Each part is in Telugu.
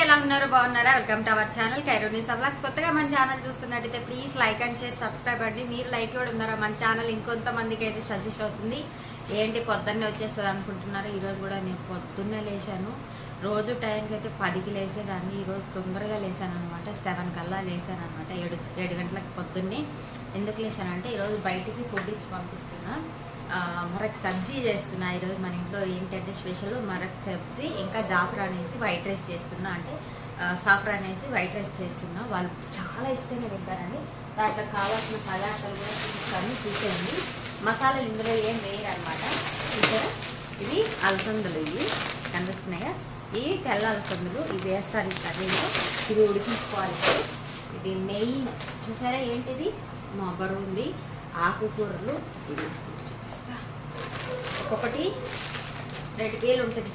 ఎలా ఉన్నారు బాగున్నారా welcome to our channel Khaironisa vlogs కొత్తగా మన ఛానల్ చూస్తున్నట్టయితే please like and share subscribe అండి మీరు లైక్ ఇవ్వడం ఉన్నారా మన ఛానల్ ఇంకొంతమందికి అయితే సజెస్ట్ అవుతుంది ఏంటి పొద్దున్నే వచ్చేస్తుంది అనుకుంటున్నారు ఈరోజు కూడా నేను పొద్దున్నే లేచాను రోజు టైంకి అయితే 10కి లేసేదాన్ని ఈరోజు తొందరగా లేచాను అనమాట 7 కల్లా లేచాను అనమాట 7 గంటలకు పొద్దున్నే ఎందుకు లేచానంటే ఈరోజు బయటికి ఫుడ్ ఇచ్చి పంపిస్తున్నా మరక్ సబ్జీ చేస్తున్నా ఈరోజు మన ఇంట్లో ఏంటంటే స్పెషల్ మరక్ సబ్జీ ఇంకా జాఫ్రాన్ వేసి వైట్ రైస్ చేస్తున్నా అంటే సాఫ్రాన్ వేసి వైట్ రైస్ చేస్తున్నా వాళ్ళు చాలా ఇష్టంగా తింటారండి దాంట్లో కావాల్సిన పదార్థాలు కూడా చూసేయండి మసాలాలు ఇందులో ఏం వేయరు అనమాట చూసారా ఇవి అలసందులు ఇవి కనిపిస్తున్నాయా ఈ తెల్ల అలసందులు ఇవి వేస్తారు ఈ కర్రీలో ఇది ఉడికించుకోవాలి ఇది మెయిన్ చూసారా ఏంటిది మా బరువు ఉంది ఆకుకూరలు ఇది ఒక్కొక్కటి 2 కేలు ఉంటుంది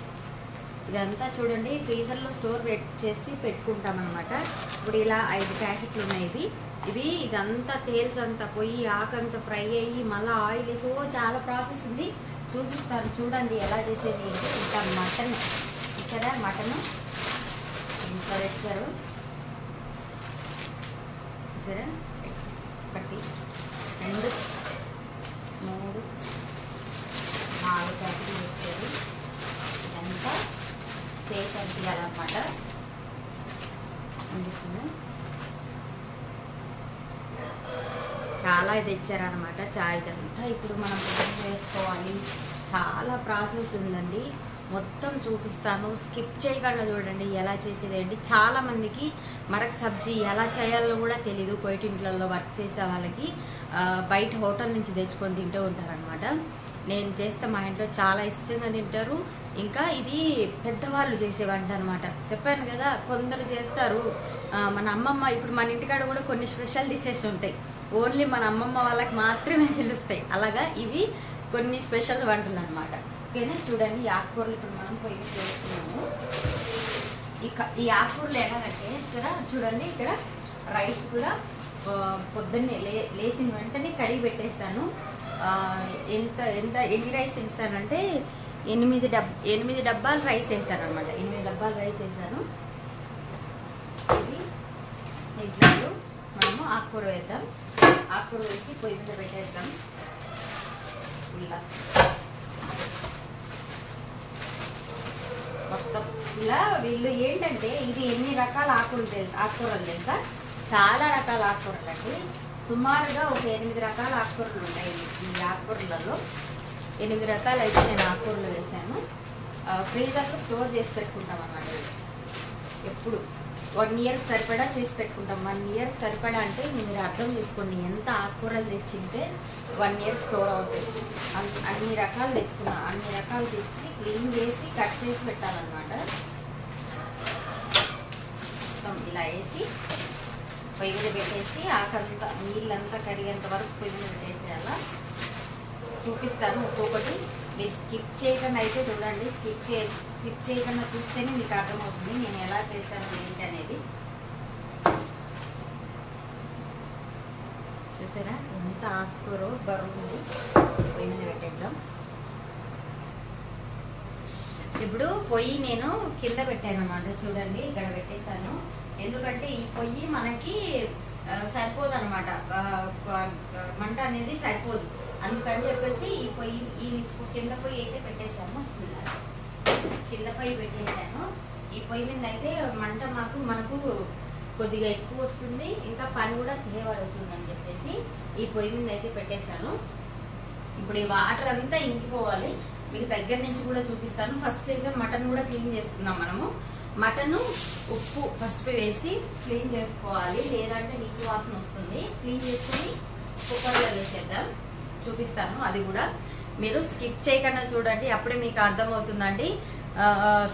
ఇదంతా చూడండి ఫ్రీజర్లో స్టోర్ చేసి పెట్టుకుంటాం అనమాట ఇప్పుడు ఇలా 5 ప్యాకెట్లు ఉన్నాయి ఇవి ఇదంతా తేల్చంతా పోయి ఆకంతా ఫ్రై అయ్యి మళ్ళీ ఆయిల్ వేసి చాలా ప్రాసెస్ ఉంది చూపిస్తాను చూడండి ఎలా చేసేది ఇంకా మటన్ ఇచ్చారా మటన్ ఇంట్లో తెచ్చారు సరే 1 2 3 4 ప్యాకెట్లు తెచ్చారు ఇదంతా చేసి అంటియాలన్నమాట అనిపిస్తుంది చాలా తెచ్చారనమాట ఇదంతా ఇప్పుడు మనం వేసుకోవాలి చాలా ప్రాసెస్ ఉందండి మొత్తం చూపిస్తాను స్కిప్ చేయకుండా చూడండి ఎలా చేసేది ఏంటి చాలామందికి మరక్ సబ్జీ ఎలా చేయాలో కూడా తెలీదు కొయిటింట్లలో వర్క్ చేసే వాళ్ళకి బయట హోటల్ నుంచి తెచ్చుకొని తింటూ ఉంటారనమాట నేను చేస్తే మా ఇంట్లో చాలా ఇష్టంగా తింటారు ఇంకా ఇది పెద్దవాళ్ళు చేసే వంట అనమాట చెప్పాను కదా కొందరు చేస్తారు మన అమ్మమ్మ ఇప్పుడు మన ఇంటికాడ కూడా కొన్ని స్పెషల్ డిషెస్ ఉంటాయి ఓన్లీ మన అమ్మమ్మ వాళ్ళకి మాత్రమే తెలుస్తాయి అలాగా ఇవి కొన్ని స్పెషల్ వంటలు అనమాట ఓకేనా చూడండి ఈ ఆకుకూరలు ఇప్పుడు మనం పొయ్యి చేస్తున్నాము ఈ ఆకుకూరలు ఎలాగంటే ఇక్కడ చూడండి ఇక్కడ రైస్ కూడా పొద్దున్నే లేచిన వెంటనే కడిగి పెట్టేస్తాను ఎన్ని రైస్ వేస్తానంటే 8 డబ్బాలు రైస్ వేసాను అనమాట 8 డబ్బాలు రైస్ వేసాను ఇది ఇంట్లో మనము ఆకుకూర వేద్దాం ఆకుకూర వేసి పొయ్యి మీద పెట్టేద్దాం ఇలా మొత్తం ఇలా వీళ్ళు ఏంటంటే ఇది ఎన్ని రకాల ఆకుకూరలు తెలుసా చాలా రకాల ఆకుకూరలు అండి సుమారుగా ఒక 8 రకాల ఆకుకూరలు ఉంటాయి ఈ ఆకుకూరలలో 8 రకాలు అయితే నేను ఆకుకూరలు వేసాను ఫ్రీజర్లో స్టోర్ చేసి పెట్టుకుంటాం అన్నమాట ఎప్పుడు 1 ఇయర్కి సరిపడా చేసి పెట్టుకుంటాం 1 ఇయర్కి సరిపడా అంటే మీరు అర్థం చేసుకోండి ఎంత ఆకుకూరలు తెచ్చింటే 1 ఇయర్ స్టోర్ అవుతాయి అన్ని రకాలు తెచ్చుకున్నా అన్ని రకాలు తెచ్చి క్లీన్ చేసి కట్ చేసి పెట్టాలన్నమాట ఇలా వేసి పొయ్యి మీద పెట్టేసి ఆకంతా నీళ్ళంతా కరిగేంత వరకు పొయ్యి మీద పెట్టేసేయాల చూపిస్తాను ఒక్కొక్కటి మీరు స్కిప్ చేయకుండా అయితే చూడండి స్కిప్ చేయకుండా చూస్తేనే మీకు అర్థమవుతుంది నేను ఎలా చేశాను ఏంటి అనేది చూసారా ఎంత ఆకుకూర బరువు ఉంది పొయ్యి మీద పెట్టేద్దాం ఇప్పుడు పొయ్యి నేను కింద పెట్టాను అన్నమాట చూడండి ఇక్కడ పెట్టేశాను ఎందుకంటే ఈ పొయ్యి మనకి సరిపోదు అనమాట మంట అనేది సరిపోదు అందుకని చెప్పేసి ఈ కింద పొయ్యి అయితే పెట్టేశాను కింద పొయ్యి పెట్టేశాను ఈ పొయ్యి మీద అయితే మంట మనకు కొద్దిగా ఎక్కువ వస్తుంది ఇంకా పని కూడా సేవ్ అవుతుంది అని చెప్పేసి ఈ పొయ్యి మీద అయితే పెట్టేశాను ఇప్పుడు ఈ వాటర్ అంతా ఇంకిపోవాలి మీకు దగ్గర నుంచి కూడా చూపిస్తాను ఫస్ట్ అయితే మటన్ కూడా క్లీన్ చేసుకున్నాం మనము మటన్ ఉప్పు పసుపు వేసి క్లీన్ చేసుకోవాలి లేదంటే నీటి వాసన వస్తుంది క్లీన్ చేసుకొని కుక్కర్లో వేసేద్దాం చూపిస్తాను అది కూడా మీరు స్కిప్ చేయకుండా చూడండి అప్పుడే మీకు అర్థమవుతుందండి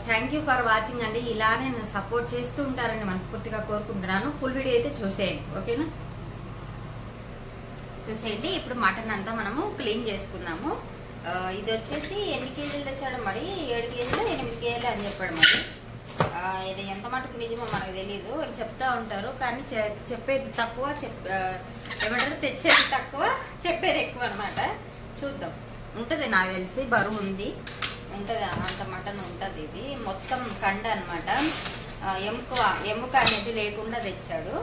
థ్యాంక్ యూ ఫర్ వాచింగ్ అండి ఇలానే నేను సపోర్ట్ చేస్తూ ఉంటారని మనస్ఫూర్తిగా కోరుకుంటున్నాను ఫుల్ వీడియో అయితే చూసేయండి ఓకేనా చూసేయండి ఇప్పుడు మటన్ అంతా మనము క్లీన్ చేసుకుందాము ఇది వచ్చేసి ఎన్ని కేజీలు తెచ్చాడు మరి 7 కేజీలు 8 కేజీలు అని చెప్పాడు మరి ఇది ఎంత మటుకు నిజమో మనకు తెలీదు వాళ్ళు చెప్తా ఉంటారు కానీ చెప్పేది తక్కువ ఏమంటారు తెచ్చేది తక్కువ చెప్పేది ఎక్కువ అనమాట చూద్దాం ఉంటుంది నాకు తెలిసి బరువు ఉంది ఉంటుంది అంత మటన్ ఉంటుంది ఇది మొత్తం కండ అనమాట ఎముక అనేది లేకుండా తెచ్చాడు.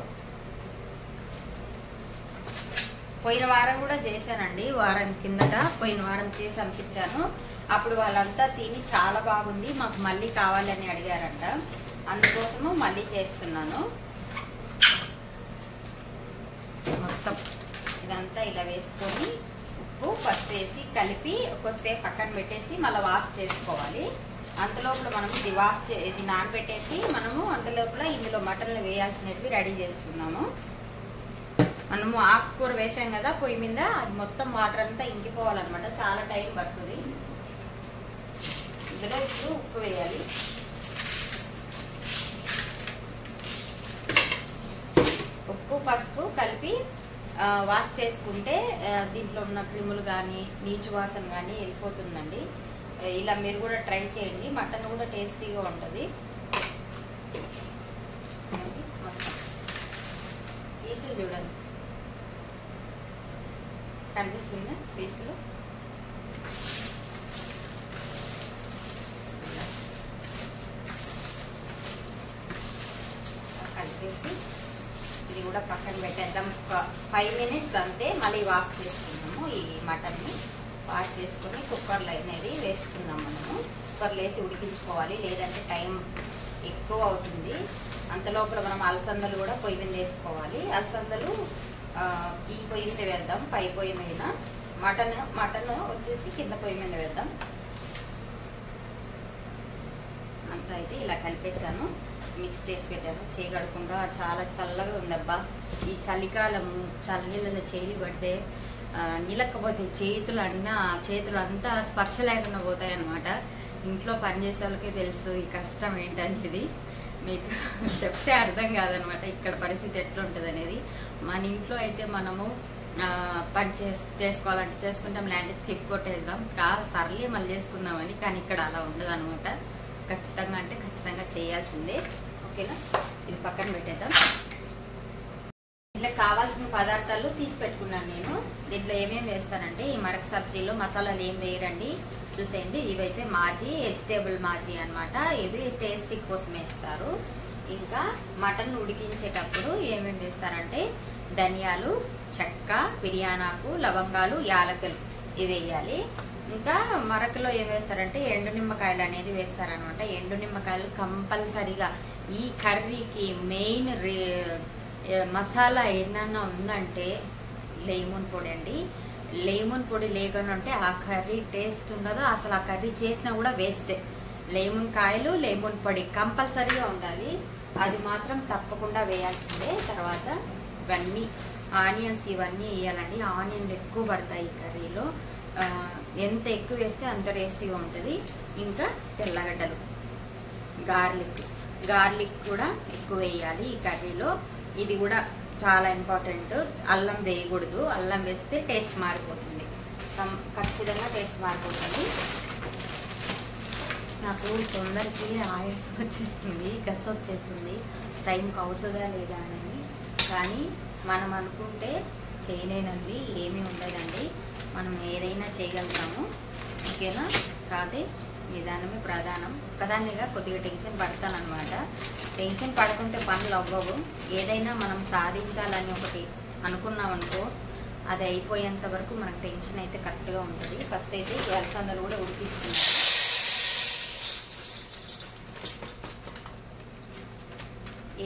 పోయిన వారం కూడా చేశానండి, వారం కిందట పోయిన వారం చేసి పంపించాను. అప్పుడు వాళ్ళంతా తిని చాలా బాగుంది, మాకు మళ్ళీ కావాలని అడిగారంట, అందుకోసము మళ్ళీ చేస్తున్నాను. మొత్తం ఇదంతా ఇలా వేసుకొని ఉప్పు పసుపు వేసి కలిపి కొద్దిసేపు పక్కన పెట్టేసి మళ్ళీ వాష్ చేసుకోవాలి. అంతలోపల మనము ఇది నానబెట్టేసి మనము అంతలోపల ఇందులో మటన్లు వేయాల్సినవి రెడీ చేసుకున్నాము. మనము ఆకుకూర వేసాం కదా పొయ్యి మీద, అది మొత్తం వాటర్ అంతా ఇంకిపోవాలన్నమాట, చాలా టైం పడుతుంది. ఇందులో ఇప్పుడు ఉప్పు వేయాలి. ఉప్పు పసుపు కలిపి వాష్ చేసుకుంటే దీంట్లో ఉన్న క్రిములు కానీ నీచు వాసన కానీ వెళ్ళిపోతుందండి. ఇలా మీరు కూడా ట్రై చేయండి, మటన్ కూడా టేస్టీగా ఉంటుంది. పీసులు చూడండి, కనిపిస్తుంది పీసులు. కలిపేసి ఇది కూడా పక్కన పెట్టేద్దాం. 5 minutes అంతే, మళ్ళీ వాష్ చేసుకున్నాము. ఈ మటన్ని వాష్ చేసుకొని కుక్కర్లో అనేది వేసుకున్నాం. మనము కుక్కర్లో వేసి ఉడికించుకోవాలి, లేదంటే టైం ఎక్కువ అవుతుంది. అంతలోపల మనం అలసందలు కూడా పొయ్యి మీద వేసుకోవాలి. అలసందలు ఈ పొయ్యి మీద వేద్దాం, పై పొయ్యి మీద. మటన్ వచ్చేసి కింద పొయ్యి మీద వేద్దాం. అంతా అయితే ఇలా కలిపేసాను, మిక్స్ చేసి పెట్టాను. చేయగడకుండా చాలా చల్లగా ఉందబ్బా. ఈ చలికాలము చల్లనీళ్ళలో చేయి పడితే నిలకపోతే చేతులు అంతా స్పర్శ లేకుండా పోతాయి అన్నమాట. ఇంట్లో పనిచేసే వాళ్ళకే తెలుసు ఈ కష్టం ఏంటనేది. మీకు చెప్తే అర్థం కాదనమాట ఇక్కడ పరిస్థితి ఎట్లుంటుంది అనేది. మన ఇంట్లో అయితే మనము పని చేసుకోవాలంటే చేసుకుంటాం, లేదంటే స్కిప్ కొట్టేద్దాం, సర్లే మళ్ళీ చేసుకుందామని. కానీ ఇక్కడ అలా ఉండదు అనమాట. ఖచ్చితంగా అంటే ఖచ్చితంగా చేయాల్సిందే. ఓకేనా, ఇది పక్కన పెట్టేద్దాం. ఇట్లా కావాల్సిన పదార్థాలు తీసి పెట్టుకున్నాను నేను. దీంట్లో ఏమేమి వేస్తానంటే, ఈ మరక సబ్జీలో మసాలాలు ఏం వేయరండి, చూసేయండి. ఇవైతే మాజీ వెజిటేబుల్ మాజీ అనమాట, ఇవి టేస్టీ కోసం వేస్తారు. ఇంకా మటన్ ఉడికించేటప్పుడు ఏమేమి వేస్తారంటే ధనియాలు, చెక్క, బిర్యానాకు, లవంగాలు, యాలకులు ఇవి వేయాలి. ఇంకా మరకలో ఏం వేస్తారంటే ఎండు నిమ్మకాయలు అనేది వేస్తారనమాట. ఎండు నిమ్మకాయలు కంపల్సరిగా ఈ కర్రీకి మెయిన్ మసాలా ఏమన్నా ఉందంటే లెమన్ పొడి అండి. లెమన్ పొడి లేకుండా ఉంటే ఆ కర్రీ టేస్ట్ ఉండదు, అసలు ఆ కర్రీ చేసినా కూడా వేస్టే. లెమన్ కాయలు, లెమన్ పొడి కంపల్సరీగా ఉండాలి, అది మాత్రం తప్పకుండా వేయాల్సిందే. తర్వాత ఇవన్నీ ఆనియన్స్ ఇవన్నీ వేయాలండి. ఆనియన్లు ఎక్కువ పడతాయి ఈ కర్రీలో, ఎంత ఎక్కువ వేస్తే అంత టేస్టీగా ఉంటుంది. ఇంకా తెల్లగడ్డలు, గార్లిక్ కూడా ఎక్కువ వేయాలి ఈ కర్రీలో. ఇది కూడా చాలా ఇంపార్టెంట్. అల్లం వేయకూడదు, అల్లం వేస్తే టేస్ట్ మారిపోతుంది, ఖచ్చితంగా టేస్ట్ మారిపోతుంది. నాకు తొందరకి ఆయాసం వచ్చేస్తుంది, గస వచ్చేస్తుంది, టైంకి అవుతుందా లేదా అని. కానీ మనం అనుకుంటే చేయలేనండి, ఏమీ ఉండదండి, మనం ఏదైనా చేయగలుగుతాము. ఓకేనా, కాదే నిదానమే ప్రధానం. ఒకదాన్నిగా కొద్దిగా టెన్షన్ పడతానమాట. టెన్షన్ పడకుంటే పనులు అవ్వవు. ఏదైనా మనం సాధించాలని ఒకటి అనుకున్నామనుకో, అది అయిపోయేంత వరకు మనకు టెన్షన్ అయితే కరెక్ట్గా ఉంటుంది. ఫస్ట్ అయితే అలసందలు కూడా ఉడికించుకున్నాను.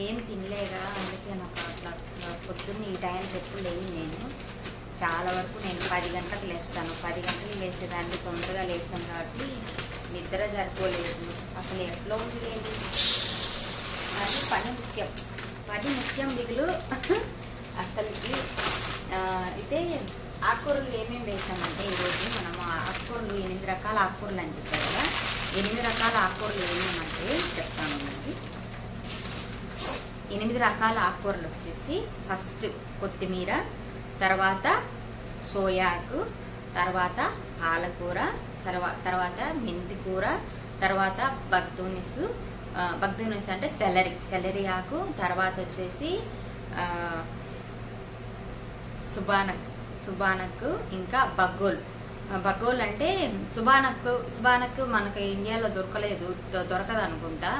ఏం తినలేగా, అందుకే నాకు అట్లా పొద్దున్న ఈ టైంకి ఎప్పుడు లేని నేను. చాలా వరకు నేను 10 గంటలకు లేస్తాను. 10 గంటలకు లేసేదాన్ని, తొందరగా లేచాను కాబట్టి నిద్ర సరిపోలేదు. అసలు ఎట్లా ఉంది లేదు, అది పని ముఖ్యం దిగులు అసలుకి. అయితే ఆకుకూరలు ఏమేమి వేసామంటే ఈరోజు మనము ఆకుకూరలు 8 రకాల ఆకుకూరలు అని చెప్పారు కదా. 8 రకాల ఆకుకూరలు ఏమేమంటే చెప్తాను మనకి. 8 రకాల ఆకుకూరలు వచ్చేసి ఫస్ట్ కొత్తిమీర, తర్వాత సోయాకు, తర్వాత పాలకూర, తర్వాత మెంతికూర, తర్వాత బగ్దూనిస్ అంటే సెలరీ ఆకు, తర్వాత వచ్చేసి సుబానక్, ఇంకా బగ్గోల్ అంటే సుబానక్ మనకు ఇండియాలో దొరకదు అనుకుంటా.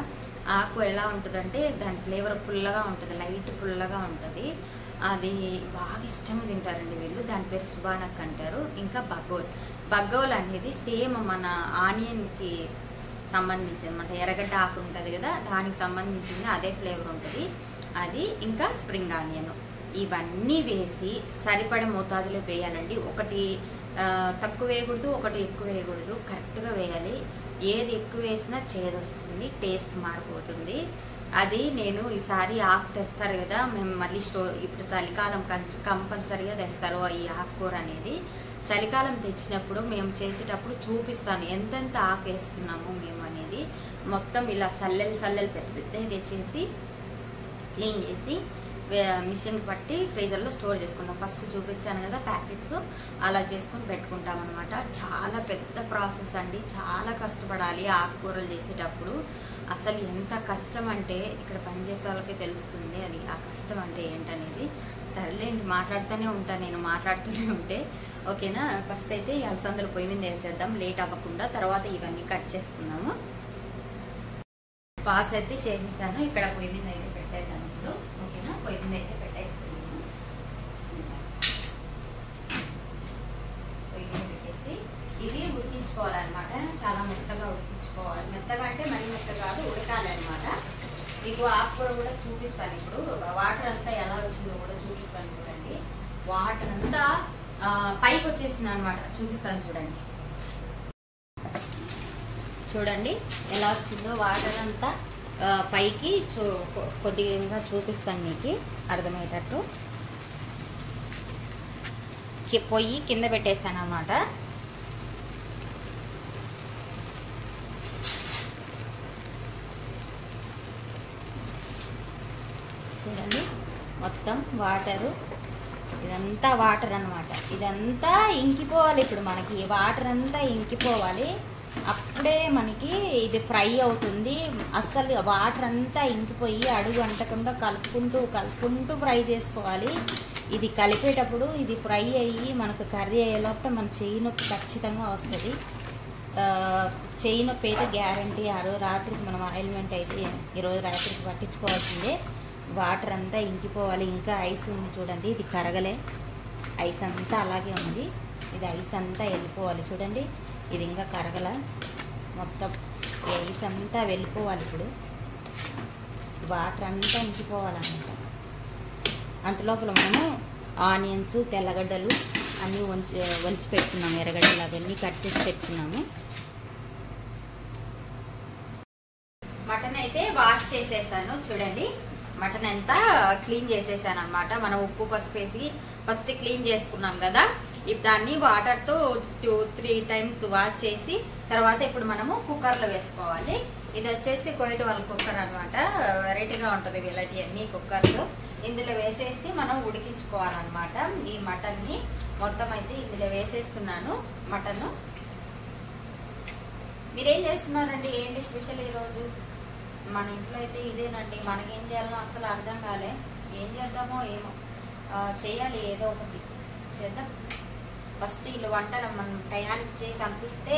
ఆకు ఎలా ఉంటుందంటే దాని ఫ్లేవర్ పుల్లగా ఉంటుంది, లైట్ పుల్లగా ఉంటుంది. అది బాగా ఇష్టంగా తింటారండి వీళ్ళు. దాని పేరు సుబానక్ అంటారు. ఇంకా బగ్గోల్ అనేది సేమ్ మన ఆనియన్కి సంబంధించింది అనమాట. ఎర్రగడ్డ ఆకు ఉంటుంది కదా, దానికి సంబంధించింది అదే ఫ్లేవర్ ఉంటుంది అది. ఇంకా స్ప్రింగ్ ఆనియన్, ఇవన్నీ వేసి సరిపడ మోతాదులో వేయాలండి. ఒకటి తక్కువ వేయకూడదు, ఒకటి ఎక్కువ వేయకూడదు, కరెక్ట్గా వేయాలి. ఏది ఎక్కువ వేసినా చేదొస్తుంది, టేస్ట్ మారిపోతుంది. అది నేను ఈసారి ఆకు తెస్తారు కదా మేము మళ్ళీ ఇప్పుడు చలికాలం కంపల్సరీగా తెస్తారు ఈ ఆకుకూర అనేది. చలికాలం తెచ్చినప్పుడు మేము చేసేటప్పుడు చూపిస్తాను ఎంతెంత ఆకు వేస్తున్నాము మేము అనేది. మొత్తం ఇలా సల్లెలు పెద్ద పెద్దగా తెచ్చేసి క్లీన్ చేసి మిషన్కి పట్టి ఫ్రీజర్లో స్టోర్ చేసుకుంటాం. ఫస్ట్ చూపించాను కదా ప్యాకెట్స్, అలా చేసుకొని పెట్టుకుంటాం అనమాట. చాలా పెద్ద ప్రాసెస్ అండి, చాలా కష్టపడాలి ఆకుకూరలు చేసేటప్పుడు. అసలు ఎంత కష్టం అంటే ఇక్కడ పనిచేసే వాళ్ళకి తెలుస్తుంది అది ఆ కష్టం అంటే ఏంటనేది. సరేలేండి, మాట్లాడుతూనే ఉంటాను నేను, మాట్లాడుతూనే ఉంటే ఓకేనా. ఫస్ట్ అయితే ఈ అలసందలు పొయ్యి మీద వేసేద్దాం లేట్ అవ్వకుండా. తర్వాత ఇవన్నీ కట్ చేసుకున్నాము. పాస్ అయితే చేసేసాను, ఇక్కడ పొయ్యి మీద అయితే పెట్టేద్దాం ఇప్పుడు ఓకేనా. పొయ్యి మీద అయితే పెట్టేసుకున్నాము. పొయ్యి మీద పెట్టేసి ఇవి ఉడికించుకోవాలన్నమాట. చాలా మెత్తగా ఉడికించుకోవాలి. మెత్తగా అంటే మరీ మెత్తగా కాదు, ఉడకాలి అనమాట. మీకు ఆకుకూర కూడా చూపిస్తాను ఇప్పుడు. వాటర్ అంతా ఎలా వచ్చిందో కూడా చూపిస్తాను చూడండి. వాటర్ అంతా పైకి వచ్చేసింది అనమాట, చూపిస్తాను చూడండి. చూడండి ఎలా వచ్చిందో వాటర్ అంతా పైకి. కొద్దిగా చూపిస్తాను మీకు అర్థమయ్యేటట్టు. పొయ్యి కింద పెట్టేసాను అన్నమాట. చూడండి మొత్తం వాటరు, ఇదంతా వాటర్ అన్నమాట. ఇదంతా ఇంకిపోవాలి ఇప్పుడు మనకి, వాటర్ అంతా ఇంకిపోవాలి. అప్పుడే మనకి ఇది ఫ్రై అవుతుంది. అస్సలు వాటర్ అంతా ఇంకిపోయి అడుగు అంటకుండా కలుపుకుంటూ ఫ్రై చేసుకోవాలి. ఇది కలిపేటప్పుడు ఇది ఫ్రై అయ్యి మనకు కర్రీ అయ్యేలోపల మన చెయ్యి నొప్పి ఖచ్చితంగా వస్తుంది. చెయ్యి నొప్పి అయితే గ్యారంటీ. రాత్రికి మనం ఆయిల్మెంట్ అయితే ఈరోజు రాత్రికి పట్టించుకోవాల్సిందే. వాటర్ అంతా ఇంకిపోవాలి. ఇంకా ఐస్ ఉంది చూడండి, ఇది కరగలే, ఐస్ అంతా అలాగే ఉంది. ఇది ఐస్ అంతా వెళ్ళిపోవాలి చూడండి. ఇది ఇంకా కరగల, మొత్తం ఈ ఐస్ అంతా వెళ్ళిపోవాలి. ఇప్పుడు వాటర్ అంతా ఇంకిపోవాలన్నమాట. అంతలోపల మనము ఆనియన్స్, తెల్లగడ్డలు అన్నీ ఒలిచి పెట్టుకున్నాము. ఎర్రగడ్డలు అవన్నీ కట్ చేసి పెట్టుకున్నాము. మటన్ అయితే వాష్ చేసేసాను చూడండి. మటన్ అంతా క్లీన్ చేసేసాను అనమాట. మనం ఉప్పు పసుపు వేసి ఫస్ట్ క్లీన్ చేసుకున్నాం కదా, ఇప్పుడు దాన్ని వాటర్తో 2-3 టైమ్స్ వాష్ చేసి తర్వాత ఇప్పుడు మనము కుక్కర్లో వేసుకోవాలి. ఇది వచ్చేసి కోయిట్ వాళ్ళ కుక్కర్ అనమాట. వెరైటీగా ఉంటుంది వీళ్ళకి అన్ని కుక్కర్లు. ఇందులో వేసేసి మనం ఉడికించుకోవాలన్నమాట. ఈ మటన్ని మొత్తం అయితే ఇందులో వేసేస్తున్నాను. మటన్ మీరేం చేస్తున్నారండి? ఏంటి స్పెషల్ ఈరోజు? మన ఇంట్లో అయితే ఇదేనండి. మనకేం చేయాలో అసలు అర్థం కాలే. ఏం చేద్దామో ఏమో, చేయాలి ఏదో ఒకటి చేద్దాం. ఫస్ట్ వీళ్ళు వంటలు మనం టయానికి చేసి పంపిస్తే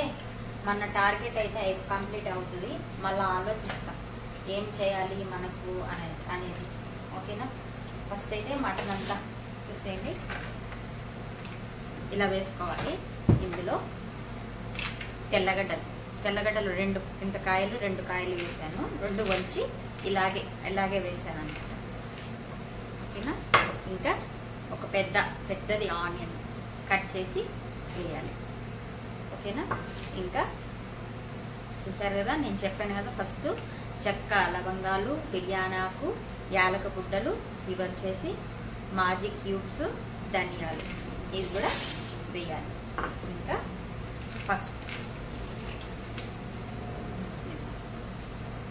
మన టార్గెట్ అయితే కంప్లీట్ అవుతుంది. మళ్ళీ ఆలోచిస్తాం ఏం చేయాలి మనకు అనేది ఓకేనా. ఫస్ట్ అయితే మటన్ అంతా చూసేయండి ఇలా వేసుకోవాలి. ఇందులో తెల్లగడ్డలు 2 కాయలు వేసాను. 2 వంచి ఇలాగే వేసాను అనమాట ఓకేనా. ఇంకా ఒక పెద్దది ఆనియన్ కట్ చేసి వేయాలి ఓకేనా. ఇంకా చూసారు కదా, నేను చెప్పాను కదా ఫస్ట్ చెక్క, లవంగాలు, బిర్యానాకు, యాలక గుడ్డలు, ఇవి వచ్చేసి మాజీ క్యూబ్స్, ధనియాలు, ఇవి కూడా వేయాలి. ఇంకా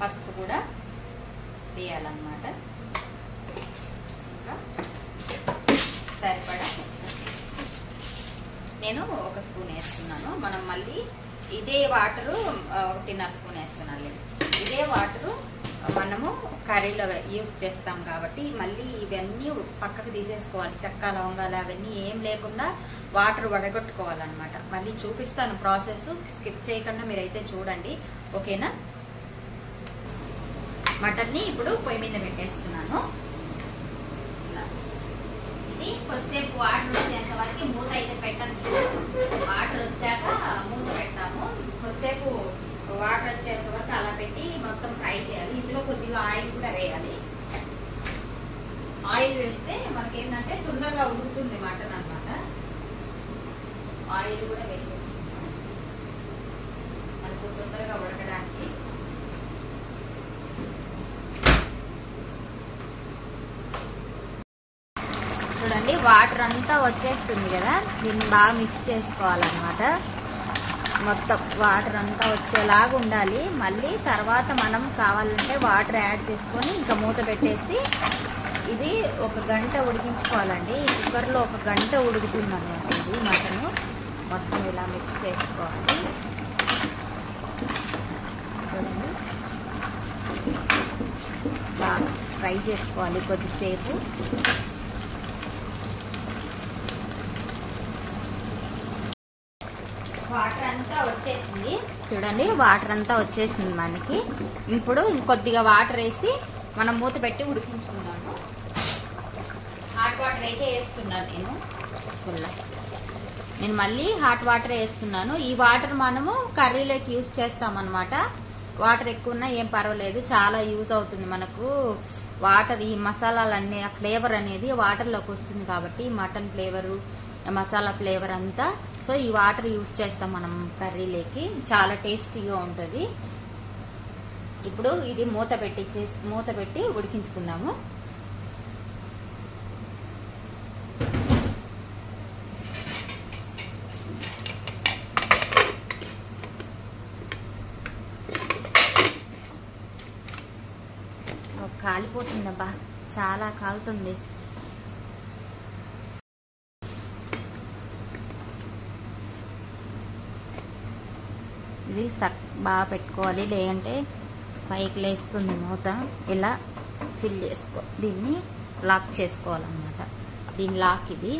పసుపు కూడా వేయాలన్నమాట. ఇంకా సరిపడా నేను 1 స్పూన్ వేస్తున్నాను. మనం మళ్ళీ ఇదే వాటరు 1.5 స్పూన్ వేస్తున్నాను. ఇదే వాటరు మనము కర్రీలో యూజ్ చేస్తాం కాబట్టి మళ్ళీ ఇవన్నీ పక్కకు తీసేసుకోవాలి. చెక్క, లవంగాలు అవన్నీ ఏం లేకుండా వాటర్ వడగొట్టుకోవాలన్నమాట. మళ్ళీ చూపిస్తాను ప్రాసెస్, స్కిప్ చేయకుండా మీరైతే చూడండి ఓకేనా. మటన్ని ఇప్పుడు పొయ్యి మీద పెట్టేస్తున్నాను. ఇది కొద్దిసేపు వాటర్ వచ్చేంత వరకు మూత అయితే పెట్టండి. వాటర్ వచ్చాక మూత పెడతాము. కొద్దిసేపు వాటర్ వచ్చేంత వరకు అలా పెట్టి మొత్తం ఫ్రై చేయాలి. ఇందులో కొద్దిగా ఆయిల్ కూడా వేయాలి. ఆయిల్ వేస్తే మనకేంటంటే తొందరగా ఉడుకుతుంది మటన్ అన్నమాట. ఆయిల్ కూడా వేసేస్తున్నాం మనకు తొందరగా ఉడకడానికి. చూడండి వాటర్ అంతా వచ్చేస్తుంది కదా, దీన్ని బాగా మిక్స్ చేసుకోవాలన్నమాట. మొత్తం వాటర్ అంతా వచ్చేలాగా ఉండాలి. మళ్ళీ తర్వాత మనం కావాలంటే వాటర్ యాడ్ చేసుకొని ఇంకా మూత పెట్టేసి ఇది 1 గంట ఉడికించుకోవాలండి. ఈ కుక్కర్లో 1 గంట ఉడుకుతుంది అన్నమాట. ఇది మటను మొత్తం ఇలా మిక్స్ చేసుకోవాలి. చూడండి బాగా ఫ్రై చేసుకోవాలి కొద్దిసేపు. వాటర్ అంతా వచ్చేసింది చూడండి, వాటర్ అంతా వచ్చేసింది మనకి. ఇప్పుడు ఇంకొద్దిగా వాటర్ వేసి మనం మూత పెట్టి ఉడికించుకున్నాము. హాట్ వాటర్ అయితే వేస్తున్నాను నేను మళ్ళీ హాట్ వాటర్ వేస్తున్నాను. ఈ వాటర్ మనము కర్రీలోకి యూజ్ చేస్తామన్నమాట. వాటర్ ఎక్కువ ఉన్నా ఏం పర్వాలేదు, చాలా యూజ్ అవుతుంది మనకు. వాటర్ ఈ మసాలాలన్నీ ఆ ఫ్లేవర్ అనేది వాటర్లోకి వస్తుంది కాబట్టి మటన్ ఫ్లేవరు మసాలా ఫ్లేవర్ అంతా. సో ఈ వాటర్ యూజ్ చేస్తాం మనం కర్రీలోకి, చాలా టేస్టీగా ఉంటుంది. ఇప్పుడు ఇది మూత పెట్టి ఉడికించుకుందాము. కాలిపోతుందబ్బా, చాలా కాలుతుంది. ఇది బాగా పెట్టుకోవాలి, లేదంటే పైకి లేస్తుంది మూత. ఇలా ఫిల్ చేసుకో, దీన్ని లాక్ చేసుకోవాలన్నమాట. దీని లాక్ ఇది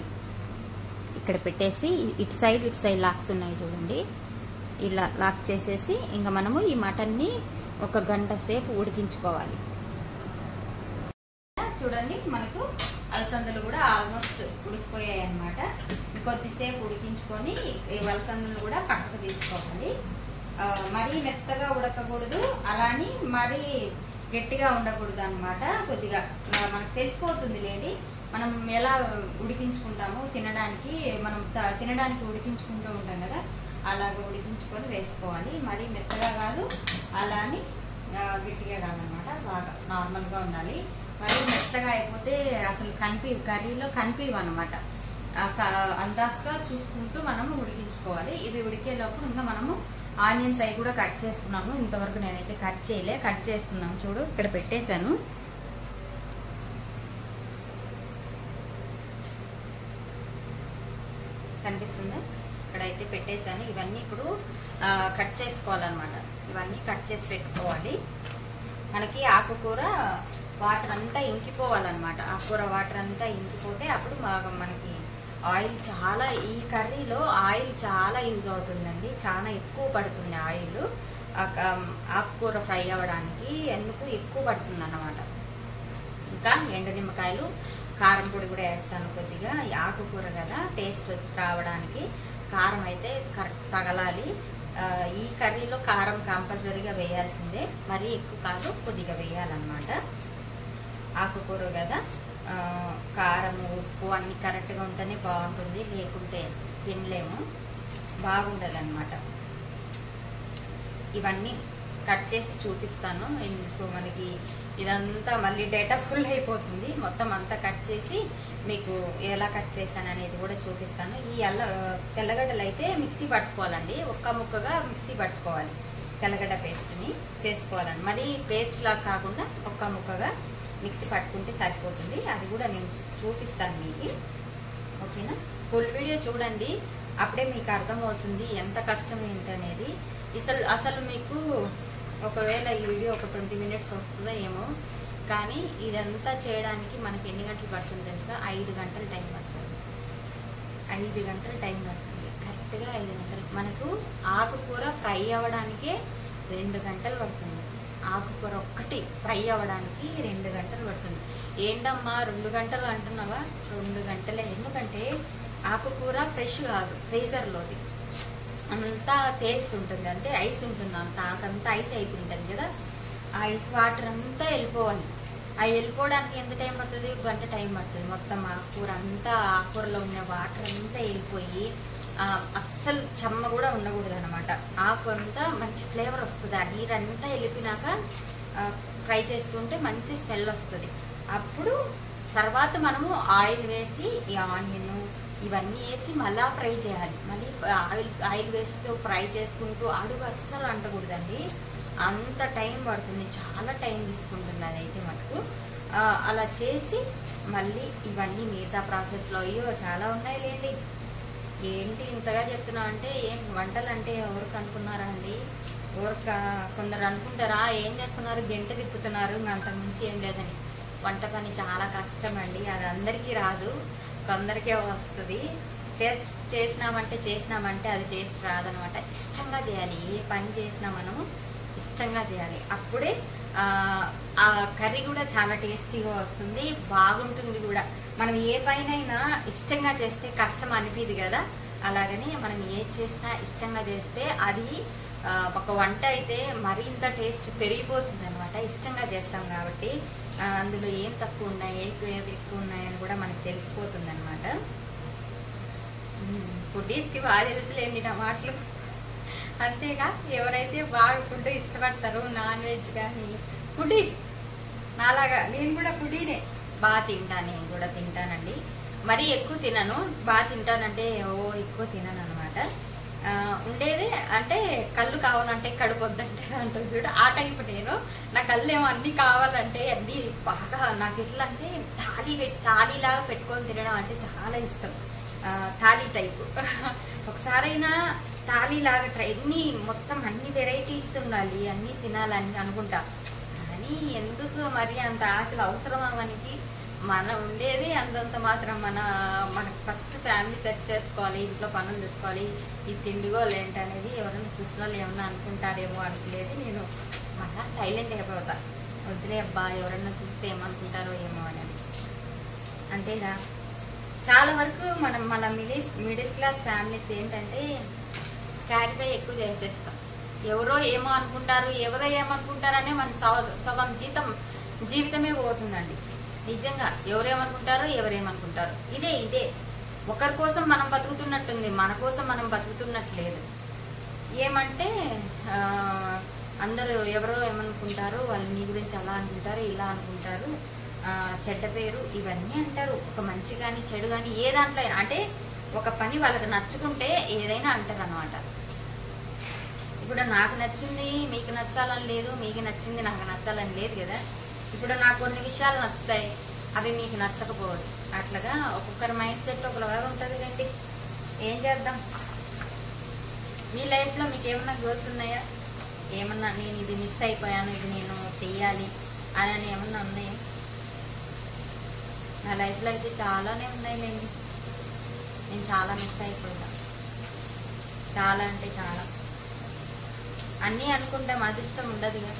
ఇక్కడ పెట్టేసి ఇటు సైడ్ లాక్స్ ఉన్నాయి చూడండి. ఇలా లాక్ చేసేసి ఇంకా మనము ఈ మటన్ని 1 గంట సేపు ఉడికించుకోవాలి. చూడండి మనకు అలసందలు కూడా ఆల్మోస్ట్ ఉడికిపోయాయి అన్నమాట. కొద్దిసేపు ఉడికించుకొని ఈ అలసందలు కూడా పక్కకు తీసుకోవాలి. మరీ మెత్తగా ఉడకకూడదు, అలాని మరీ గట్టిగా ఉండకూడదు అన్నమాట. కొద్దిగా మనకు తెలిసిపోతుంది లేండి మనం ఎలా ఉడికించుకుంటాము. తినడానికి ఉడికించుకుంటూ ఉంటాం కదా, అలాగ ఉడికించుకొని వేసుకోవాలి. మరీ మెత్తగా కాదు, అలాని గట్టిగా కాదనమాట. బాగా నార్మల్గా ఉండాలి. మరీ మెత్తగా అయిపోతే అసలు కర్రీలో కనిపివి అనమాట. అందాజుగా చూసుకుంటూ మనము ఉడికించుకోవాలి. ఇవి ఉడికేటప్పుడు ఇంకా మనము ఆనియన్స్ అవి కూడా కట్ చేసుకున్నాము. ఇంతవరకు నేనైతే కట్ చేసుకున్నాము. చూడు ఇక్కడ పెట్టేశాను. కనిపిస్తుందా? ఇక్కడైతే పెట్టేశాను. ఇవన్నీ ఇప్పుడు కట్ చేసుకోవాలన్నమాట. ఇవన్నీ కట్ చేసి పెట్టుకోవాలి. మనకి ఆకుకూర వాటర్ అంతా ఇంకిపోవాలన్నమాట. ఆకుకూర వాటర్ అంతా ఇంకిపోతే అప్పుడు మనకి ఆయిల్ చాలా, ఈ కర్రీలో ఆయిల్ చాలా యూజ్ అవుతుందండి. చాలా ఎక్కువ పడుతుంది ఆయిల్ ఆకుకూర ఫ్రై అవ్వడానికి. ఎందుకు ఎక్కువ పడుతుంది అన్నమాట. ఇంకా ఎండు నిమ్మకాయలు, కారం పొడి కూడా వేస్తాను కొద్దిగా. ఆకుకూర కదా, టేస్ట్ వచ్చి రావడానికి కారం అయితే కరెక్ట్ తగలాలి. ఈ కర్రీలో కారం కంపల్సరీగా వేయాల్సిందే, మరీ ఎక్కువ కాదు, కొద్దిగా వేయాలన్నమాట. ఆకుకూర కదా, కారం ఉప్పు అన్నీ కరెక్ట్గా ఉంటేనే బాగుంటుంది, లేకుంటే తినలేము, బాగుండదు అన్నమాట. ఇవన్నీ కట్ చేసి చూపిస్తాను. ఎందుకు మనకి ఇదంతా మళ్ళీ డేటా ఫుల్ అయిపోతుంది. మొత్తం అంతా కట్ చేసి మీకు ఎలా కట్ చేశాను అనేది కూడా చూపిస్తాను. ఈ తెల్లగడ్డలు అయితే మిక్సీ పట్టుకోవాలండి. ఒక్క ముక్కగా మిక్సీ పట్టుకోవాలి. తెల్లగడ్డ పేస్ట్ని చేసుకోవాలండి. మరి పేస్ట్ లాగా కాకుండా ఒక్క ముక్కగా మిక్సీ పట్టుకుంటే సరిపోతుంది. అది కూడా నేను చూపిస్తాను మీకు. ఓకేనా? ఫుల్ వీడియో చూడండి, అప్పుడే మీకు అర్థమవుతుంది ఎంత కష్టం ఏంటనేది. అసలు మీకు ఒకవేళ ఈ వీడియో ఒక 20 minutes వస్తుందో ఏమో, కానీ ఇదంతా చేయడానికి మనకి ఎన్ని గంటలు పడుతుంది తెలుసా? 5 గంటలు టైం పడుతుంది. 5 గంటలు టైం పడుతుంది, కరెక్ట్గా 5 గంటలు. మనకు ఆకుకూర ఫ్రై అవ్వడానికే 2 గంటలు పడుతుంది. ఆకుకూర ఒక్కటి ఒకటి ఫ్రై అవ్వడానికి 2 గంటలు పడుతుంది. ఏంటమ్మా 2 గంటలు అంటున్నావా? 2 గంటలే. ఎందుకంటే ఆకుకూర ఫ్రెష్ కాదు, ఫ్రీజర్లోది అంతా తేల్చి ఉంటుంది, అంటే ఐస్ ఉంటుంది, ఆకంతా ఐస్ అయిపోయి ఉంటుంది కదా. ఆ ఐస్ వాటర్ అంతా వెళ్ళిపోవాలి. అవి వెళ్ళిపోవడానికి ఎంత టైం పడుతుంది? 1 గంట టైం పడుతుంది. మొత్తం ఆకుకూర అంతా, ఆకుకూరలో ఉన్న వాటర్ అంతా వెళ్ళిపోయి అస్సలు చెమ్మ కూడా ఉండకూడదు అనమాట. ఆకు అంతా మంచి ఫ్లేవర్ వస్తుంది. ఆ నీరంతా వెళ్ళిపోయినాక ఫ్రై చేస్తుంటే మంచి స్మెల్ వస్తుంది. అప్పుడు తర్వాత మనము ఆయిల్ వేసి ఈ ఆనియన్ ఇవన్నీ వేసి మళ్ళీ ఫ్రై చేయాలి. మళ్ళీ ఆయిల్ వేస్తూ ఫ్రై చేసుకుంటూ అడుగు అస్సలు అంటకూడదండి. అంత టైం పడుతుంది, చాలా టైం తీసుకుంటుంది అదైతే మటుకు. అలా చేసి మళ్ళీ ఇవన్నీ మిగతా ప్రాసెస్లో అయ్యో చాలా ఉన్నాయి లేండి. ఏంటి ఇంతగా చెప్తున్నా అంటే, ఏం వంటలు అంటే ఎవరికి అనుకున్నారా అండి? కొందరు అనుకుంటారా ఏం చేస్తున్నారు, గంట తిప్పుతున్నారు, అంతకుమించి ఏం లేదని. వంట పని చాలా కష్టం అండి. అది అందరికీ రాదు, కొందరికే వస్తుంది. చేసినామంటే అది టేస్ట్ రాదనమాట. ఇష్టంగా చేయాలి. ఏ పని చేసినా మనము ఇష్టంగా చేయాలి. అప్పుడే ఆ కర్రీ కూడా చాలా టేస్టీగా వస్తుంది, బాగుంటుంది కూడా. మనం ఏ పైనైనా ఇష్టంగా చేస్తే కష్టం అనిపిది కదా. అలాగని మనం ఏది చేసినా ఇష్టంగా చేస్తే అది ఒక వంట అయితే మరింత టేస్ట్ పెరిగిపోతుంది అనమాట. ఇష్టంగా చేస్తాం కాబట్టి అందులో ఏం తక్కువ ఉన్నాయి, ఏవి ఎక్కువ ఉన్నాయని కూడా మనకు తెలిసిపోతుంది అనమాట. ఫుడ్డీస్కి బాగా తెలుసులేండి నా మాటలు. అంతేగా, ఎవరైతే బాగా ఫుడ్ ఇష్టపడతారో నాన్ వెజ్ కానీ ఫుడ్డీస్ నాలాగా, నేను కూడా ఫుడ్డీనే, బాగా తింటాను. నేను కూడా తింటానండి, మరీ ఎక్కువ తినను. బాగా తింటానంటే ఎక్కువ తినను అనమాట. ఉండేది అంటే కళ్ళు కావాలంటే కడుపు వద్దంటే అంటుంది చూడు, ఆ టైపు నేను. నా కళ్ళు ఏమో అన్నీ కావాలంటే అన్నీ బాగా, నాకు ఎట్లా అంటే థాలీలాగా పెట్టుకొని తినడం అంటే చాలా ఇష్టం. థాలీ టైపు. ఒకసారైనా థాలీలాగా మొత్తం అన్ని వెరైటీస్ ఉండాలి, అన్నీ తినాలని అనుకుంటా. కానీ ఎందుకు మరి అంత ఆశలు అవసరమా మనకి? మన ఉండేది అంతంత మాత్రం. మనకు ఫస్ట్ ఫ్యామిలీ సెట్ చేసుకోవాలి, ఇంట్లో పనులు చేసుకోవాలి. ఈ తిండిగోలు ఏంటనేది ఎవరైనా చూసిన వాళ్ళు ఏమన్నా అనుకుంటారేమో అనుకునేది నేను మళ్ళా సైలెంట్ అయిపోతా. వద్దులే అబ్బా, ఎవరన్నా చూస్తే ఏమనుకుంటారో ఏమో అని. అంతేగా, చాలా వరకు మన మిడిల్ క్లాస్ ఫ్యామిలీస్ ఏంటంటే స్కారిఫై ఎక్కువ చేసేస్తాం. ఎవరో ఏమో ఏమనుకుంటారనే మన సగం జీవితమే పోతుందండి. నిజంగా ఎవరేమనుకుంటారో ఎవరేమనుకుంటారో ఇదే ఒకరి కోసం మనం బతుకుతున్నట్టుంది, మన కోసం మనం బతుకుతున్నట్లేదు. ఏమంటే అందరూ ఎవరో ఏమనుకుంటారు, వాళ్ళు నీ గురించి అలా అనుకుంటారు, ఇలా అనుకుంటారు, చెడ్డ పేరు ఇవన్నీ అంటారు. ఒక మంచి కానీ చెడు కానీ ఏ దాంట్లో అంటే ఒక పని వాళ్ళకి నచ్చుకుంటే ఏదైనా అంటారు అనమాట. ఇప్పుడు నాకు నచ్చింది మీకు నచ్చాలని లేదు, మీకు నచ్చింది నాకు నచ్చాలని లేదు కదా. ఇప్పుడు నాకు కొన్ని విషయాలు నచ్చుతాయి, అవి మీకు నచ్చకపోవచ్చు. అట్లాగా ఒక్కొక్కరి మైండ్ సెట్ ఒకలాగా ఉంటుంది కండి. ఏం చేద్దాం? మీ లైఫ్లో మీకు ఏమన్నా గోల్స్ ఉన్నాయా? ఏమన్నా నేను ఇది మిస్ అయిపోయాను, ఇది నేను చెయ్యాలి అని ఏమన్నా ఉన్నాయా? నా లైఫ్లో అయితే చాలానే ఉన్నాయిలేండి. నేను చాలా మిస్ అయిపోయినా, చాలా అంటే చాలా. అన్నీ అనుకుంటాం, అదృష్టం ఉండదుగా.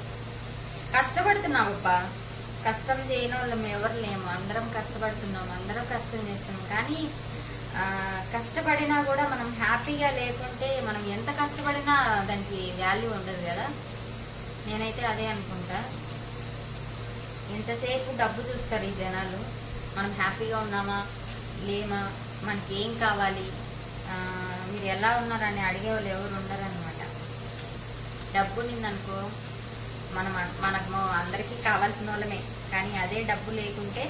కష్టపడుతున్నామబ్బా, కష్టం చేయని వాళ్ళం ఎవరు లేము. అందరం కష్టపడుతున్నాము, అందరం కష్టం చేస్తున్నాం. కానీ కష్టపడినా కూడా మనం హ్యాపీగా లేకుంటే మనం ఎంత కష్టపడినా దానికి వాల్యూ ఉండదు కదా. నేనైతే అదే అనుకుంటా. ఎంతసేపు డబ్బు చూస్తారు ఈ జనాలు, మనం హ్యాపీగా ఉన్నామా లేమా, మనకి ఏం కావాలి, మీరు ఎలా ఉన్నారని అడిగేవాళ్ళు ఎవరు ఉండరు అనమాట. డబ్బు నిందనుకో మనకు అందరికీ కావాల్సిన వాళ్ళమే, కానీ అదే డబ్బు లేకుంటే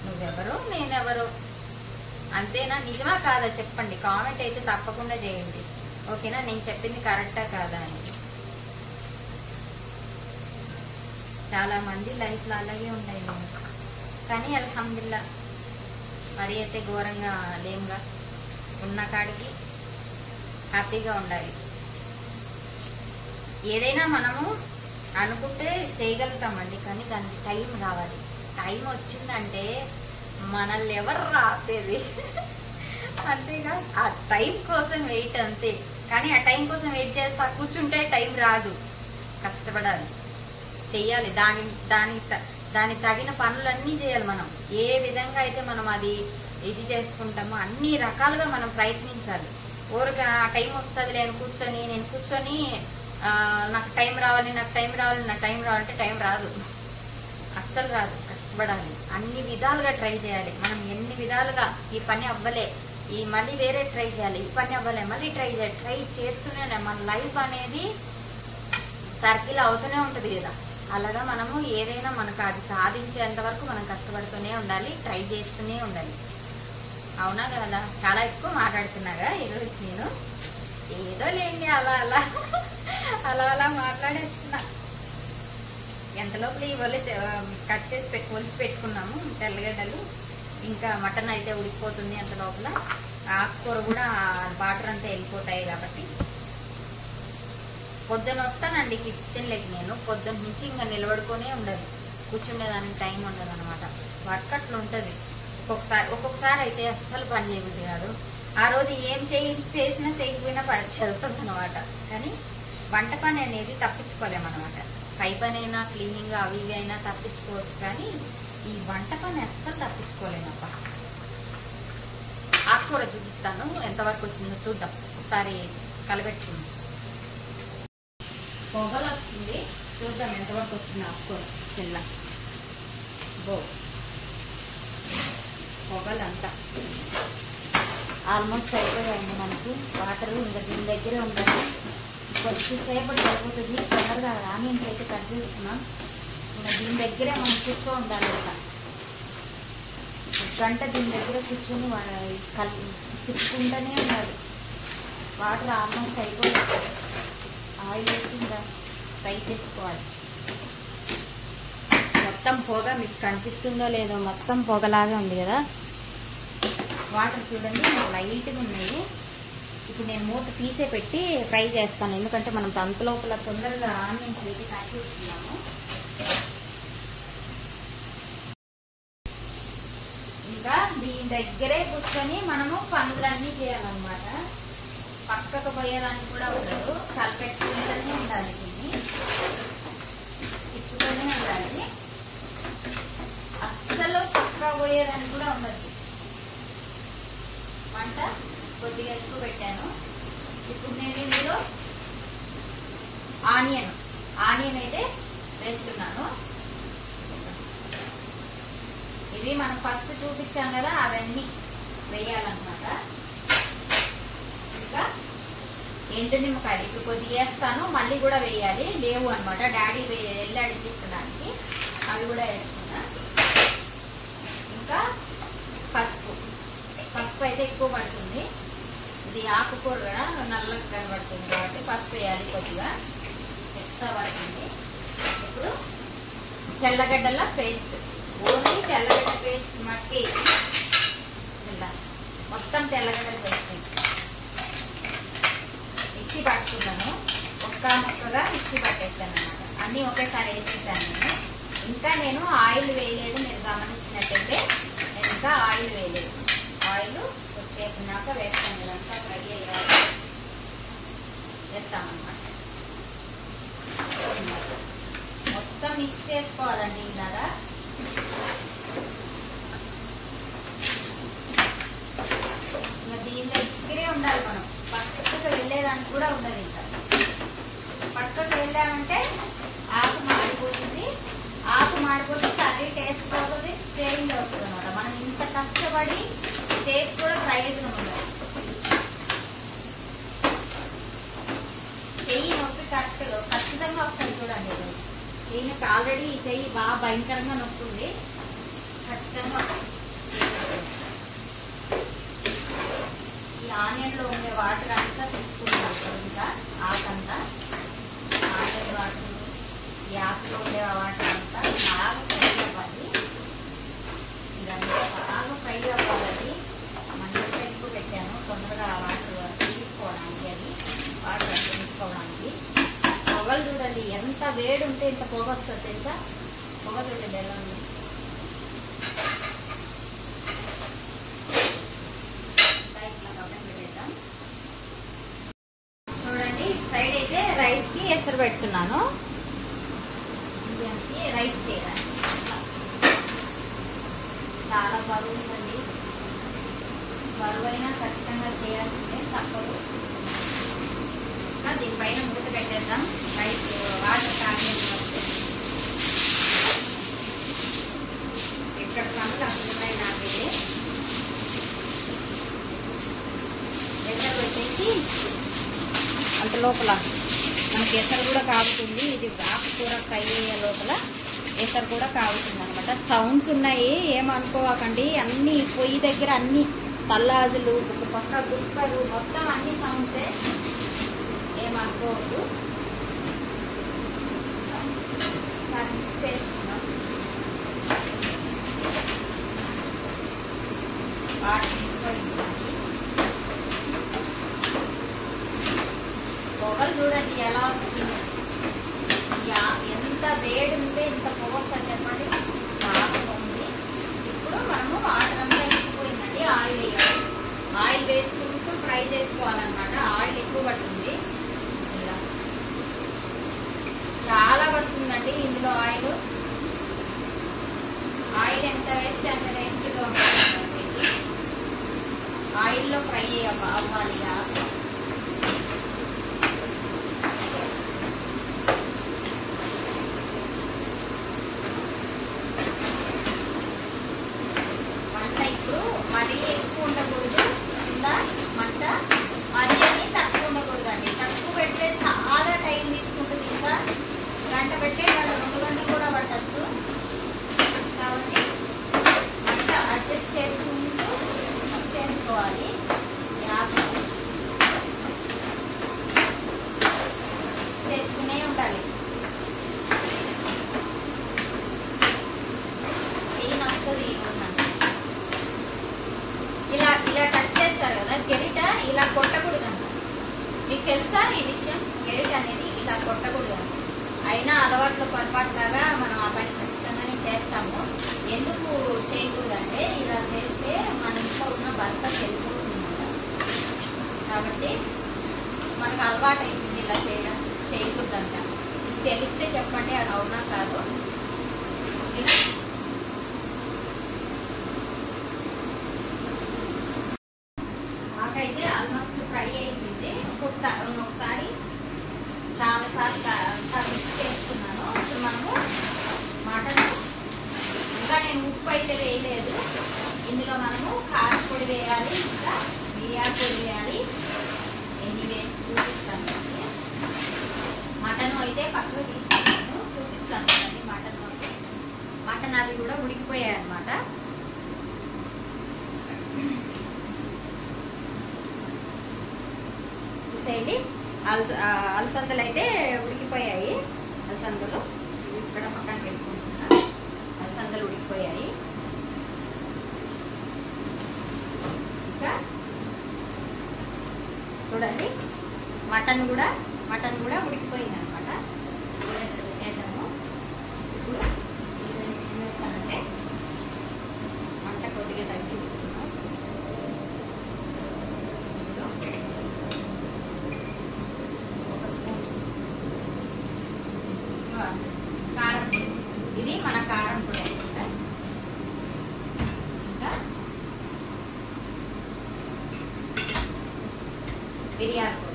నువ్వెవరో నేనెవరో. అంతేనా? నిజమా కాదా చెప్పండి, కామెంట్ అయితే తప్పకుండా చేయండి. ఓకేనా? నేను చెప్పింది కరెక్టా కాదా అని. చాలామంది లైఫ్లో అలాగే ఉన్నాయి నేను, కానీ అల్హమ్దుల్లా మరి అయితే ఘోరంగా లేముగా. ఉన్న కాడికి హ్యాపీగా ఉండాలి. ఏదైనా మనము అనుకుంటే చేయగలుగుతామండి, కానీ దానికి టైం రావాలి. టైం వచ్చిందంటే మనల్ని ఎవరు రాపేది? అంతేగా, ఆ టైం కోసం వెయిట్ అంతే. కానీ ఆ టైం కోసం వెయిట్ చేస్తా కూర్చుంటే టైం రాదు, కష్టపడాలి. చెయ్యాలి. దానికి తగిన పనులన్నీ చేయాలి. మనం ఏ విధంగా అయితే మనం అది ఇది చేసుకుంటామో అన్ని రకాలుగా మనం ప్రయత్నించాలి. ఊరిగా ఆ టైం వస్తుంది నేను కూర్చొని నాకు టైం రావాలి అంటే టైం రాదు, అస్సలు రాదు. కష్టపడాలి, అన్ని విధాలుగా ట్రై చేయాలి. మనం ఎన్ని విధాలుగా ఈ పని అవ్వలే, ఈ మళ్ళీ వేరే ట్రై చేయాలి, ఈ పని అవ్వలే మళ్ళీ ట్రై చేస్తూనే మన లైఫ్ అనేది సర్కిల్ అవుతూనే ఉంటుంది కదా. అలాగా మనము ఏదైనా మనకు అది సాధించేంత వరకు మనం కష్టపడుతూనే ఉండాలి, ట్రై చేస్తూనే ఉండాలి. అవునా కదా? చాలా ఎక్కువ మాట్లాడుతున్నాగా ఈరోజు నేను. ఏదో లేండి అలా మాట్లాడేస్తున్నా. ఎంతలోపల ఈ కట్ చేసి ఒలిచి పెట్టుకున్నాము తెల్లగడ్డలు. ఇంకా మటన్ అయితే ఉడికిపోతుంది అంత లోపల. ఆకుకూర కూడా వాటర్ అంతా వెళ్ళిపోతాయి కాబట్టి. పొద్దున వస్తానండి కిచెన్లోకి. నేను పొద్దున్న నుంచి ఇంకా నిలబడుకొనే ఉండదు, కూర్చుండేదానికి టైం ఉండదు అనమాట. వర్క్ అట్లా ఉంటుంది. ఒక్కొక్కసారి అయితే అస్సలు పని చేయబుద్ది కాదు. ఆ రోజు ఏం చేసినా చేయకపోయినా చదువుతుంది అనమాట. కానీ వంట పని అనేది తప్పించుకోలేమన్నమాట. పై పని అయినా క్లీనింగ్ అవి ఇవి అయినా తప్పించుకోవచ్చు, కానీ ఈ వంట పని అస్సలు తప్పించుకోలేమబ్బా. ఆకుకూర చూపిస్తాను ఎంతవరకు వచ్చిందో చూద్దాం. ఒకసారి కలబెట్టుకుందాం. పొగలు వస్తుంది, చూద్దాం ఎంతవరకు వచ్చింది ఆకుకూర. తెల్ల పొగలంతా ఆల్మోస్ట్ అయిపోయాయండి. మనకు వాటర్ ఇంకా దీని దగ్గరే ఉండాలి. కొద్దిసేపటి సరిపోతుంది. తొందరగా ఆనియన్స్ అయితే కట్ చేస్తున్నాం. ఇంకా దీని దగ్గరే మనం కూర్చో ఉండాలి. గంట దీని దగ్గర కూర్చొని తిప్పుకుంటూనే ఉండాలి. వాటర్ ఆల్మోస్ట్ అయిపోయింది. ఆయిల్ వేసి ఇంకా ఫ్రై చేసుకోవాలి. మొత్తం పొగ మీకు కనిపిస్తుందో లేదో, మొత్తం పొగలాగా ఉంది కదా. వాటర్ చూడండి లైట్గా ఉన్నాయి. ఇప్పుడు నేను మూత తీసే పెట్టి ఫ్రై చేస్తాను, ఎందుకంటే మనం తంత లోపల తొందరగా ఆనియన్స్ అయితే కట్ చేస్తున్నాము. ఇంకా దీని దగ్గరే కూర్చొని మనము పనులన్నీ చేయాలన్నమాట. పక్కకు పోయేదానికి కూడా ఉండదు, కలిపెట్టుకుంటూనే ఉండాలి. దీన్ని తిప్పుతూనే ఉండాలి. అస్సలు పక్క పోయేదానికి కూడా ఉండదు. వంట కొద్దిగా ఎక్కువ పెట్టాను. ఇప్పుడు నేను ఇందులో ఆనియన్ అయితే వేస్తున్నాను. ఇవి మనం ఫస్ట్ చూపించాం కదా, అవన్నీ వేయాలన్నమాట. ఇంకా ఎండు నిమ్మకాయలు ఇప్పుడు కొద్దిగా వేస్తాను, మళ్ళీ కూడా వేయాలి. లేవు అనమాట, డాడీ వెళ్ళాడు తీసుకోవడానికి. అవి కూడా వేసుకున్నా. ఇంకా పసుపు అయితే ఎక్కువ పడుతుంది. ఇది ఆకుకూర నల్లగా కనబడుతుంది కాబట్టి పసుపు వేయాలి, కొద్దిగా ఎక్స్ట్రా పడుతుంది. ఇప్పుడు తెల్లగడ్డల పేస్ట్, ఓన్లీ తెల్లగడ్డ పేస్ట్ మట్టి ఇలా మొత్తం తెల్లగడ్డల పేస్ట్ మిక్సీ పట్టుకున్నాను. ముక్కగా మిక్సీ పట్టేస్తాను అన్నమాట. అన్నీ ఒకేసారి వేసేసాను నేను. ఇంకా నేను ఆయిల్ వేయలేదు, మీరు గమనించినట్టయితే నేను ఇంకా ఆయిల్ వేయలేదు. ఆయిల్ వచ్చేసినాక వేస్తాను. ఇదంతా ఫ్రై అయ్యాక వేస్తామన్నమాట. మొత్తం మిక్స్ చేసుకోవాలండి ఇలాగా. ఇంకా దీని దగ్గరే ఉండాలి మనం, పక్కకు వెళ్ళేదానికి కూడా ఉండదు. ఇంకా పక్కకు వెళ్ళామంటే ఆకు మాడిపోతుంది. ఆకు మాడిపోతే కర్రీ టేస్ట్ పోతుంది, చేంజ్ అవుతుంది అనమాట. మనం ఇంత కష్టపడి చేసి కూడా ప్రయోజనం ఉండదు. చెయ్యి నొప్పి ఖచ్చితంగా వస్తుంది చూడండి. దీనికి ఆల్రెడీ ఈ చెయ్యి బాగా భయంకరంగా నొప్పుంది, ఖచ్చితంగా ఈ ఆనియన్లో ఉండే వాటర్ అంతా తీసుకుంటాం. ఇంకా ఆకంతా ఆనియన్ వాటర్, ఈ ఆకులో ఉండే వాటర్ అంతా బాగా ఫ్రై అవ్వాలి. ఇదంతా బాగా ఫ్రై అవ్వాలి. మంచిగా ఎక్కువ పెట్టాను తొందరగా వాటర్ తీసుకోవడానికి, అది వాటర్ తీసుకోవడానికి. పొగలు చూడండి ఎంత వేడి ఉంటే ఇంత పొగ వస్తుంది తెలుసా. పొగ చూడండి ఎలా ఉంది. చూడండి సైడ్ అయితే రైస్కి ఎసరు పెడుతున్నాను. చేయడానికి రైస్ చేయడానికి చాలా బరువు ఉందండి. బరువైనా ఖచ్చితంగా చేయాల్సిందే, తప్పదు. దీనిపైన మూత పెట్టేద్దాం. రైస్ వాటర్ కాగేది వస్తే ఎక్కడ పనులు అక్కడ నాకైతే ఎసరు పెట్టేసి అంత లోపల మనకి ఎసరు కూడా కాగుతుంది. ఇది ఆకుకూర ఫ్రై అయ్యే లోపల ఎసరు కూడా కాగుతుంది అనమాట. సౌండ్స్ ఉన్నాయి, ఏమనుకోవాకండి. అన్ని పొయ్యి దగ్గర అన్ని తల్లాజులు, ఒక పక్క గుక్కలు, మొత్తం అన్ని సౌండ్సే, ఏమనుకోవద్దు. చేస్తున్నాం పొగలు చూడండి ఎలా వస్తుంది. ఎంత వేడి ఉంటే ఇంత పొగ వస్తుంది చెప్పండి, చాలా బాగుంది. ఇప్పుడు మనము వాటర్ అంతా ఇంకిపోయిందండి. ఆయిల్ వేయాలి. ఆయిల్ వేసుకుంటూ ఫ్రై చేసుకోవాలన్నమాట. ఆయిల్ ఎక్కువ పడుతుంది, ఇలా చాలా పడుతుందండి ఇందులో ఆయిల్. ఆయిల్ ఎంత వేస్తే అంత టేస్ట్గా ఉంటుంది. ఆయిల్లో ఫ్రై అవ్వాలి. మంట ఇప్పుడు మరీ ఎక్కువ ఉండకూడదు, కింద మంట మరీ అని తక్కువ ఉండకూడదు అండి. తక్కువ పెడితే చాలా టైం తీసుకుంటుంది. ఇంకా గంట పెట్టే 2 గంటలు కూడా పట్టచ్చు. కాబట్టి మంట అడ్జస్ట్ చేసుకుంటూ చేసుకోవాలి. చేసుకునే ఉండాలి. ఏం వస్తుంది ఇలా ఇలా టచ్ చేస్తారు కదా, గెరిట ఇలా కొట్టకూడదంట. మీకు తెలుసా ఈ విషయం? గెరిట అనేది ఇలా కొట్టకూడదు. అయినా అలవాట్లో పొరపాటులాగా మనం ఆ పని ఖచ్చితంగానే చేస్తాము. ఎందుకు చేయకూడదంటే ఇలా చేస్తే మన ఇంట్లో ఉన్న భర్త వెళ్ళిపోతుందన్నమాట. కాబట్టి మనకు అలవాటు అవుతుంది ఇలా చేయకూడదంట. తెలిస్తే చెప్పండి, అది అవునా కాదు. నాకైతే ఆల్మోస్ట్ ఫ్రై అయిపోయింది. ఒకసారి చాలాసార్లు మిక్స్ చేసుకున్నాను. ఇప్పుడు మనము మటన్, ఇంకా నేను ఉప్పు అయితే వేయలేదు. ఇందులో మనము కారం పొడి వేయాలి, ఇంకా మిరియాల పొడి వేయాలి. ఎన్ని వేసి చూపిస్తాను. మటన్ అయితే పక్కకు తీసుకున్నాను, చూపిస్తాను కదండి. మటన్ అవి కూడా ఉడికిపోయాయి అన్నమాట. చూసేయండి, అలసందలు అయితే ఉడికిపోయాయి. అలసందలు ఇక్కడ పక్కన పెట్టుకుంటున్నాను. అలసందలు ఉడికిపోయాయి. ఇంకా చూడండి, మటన్ కూడా ఉడికిపోయింది అనమాట. వేద్దాము. ఇప్పుడు ఏం వేస్తానంటే మంట కొద్దిగా తగ్గిస్తున్నాం. కారం పొడి, ఇది మన కారం పొడి అనమాట. ఇంకా మిరియాల పొడి,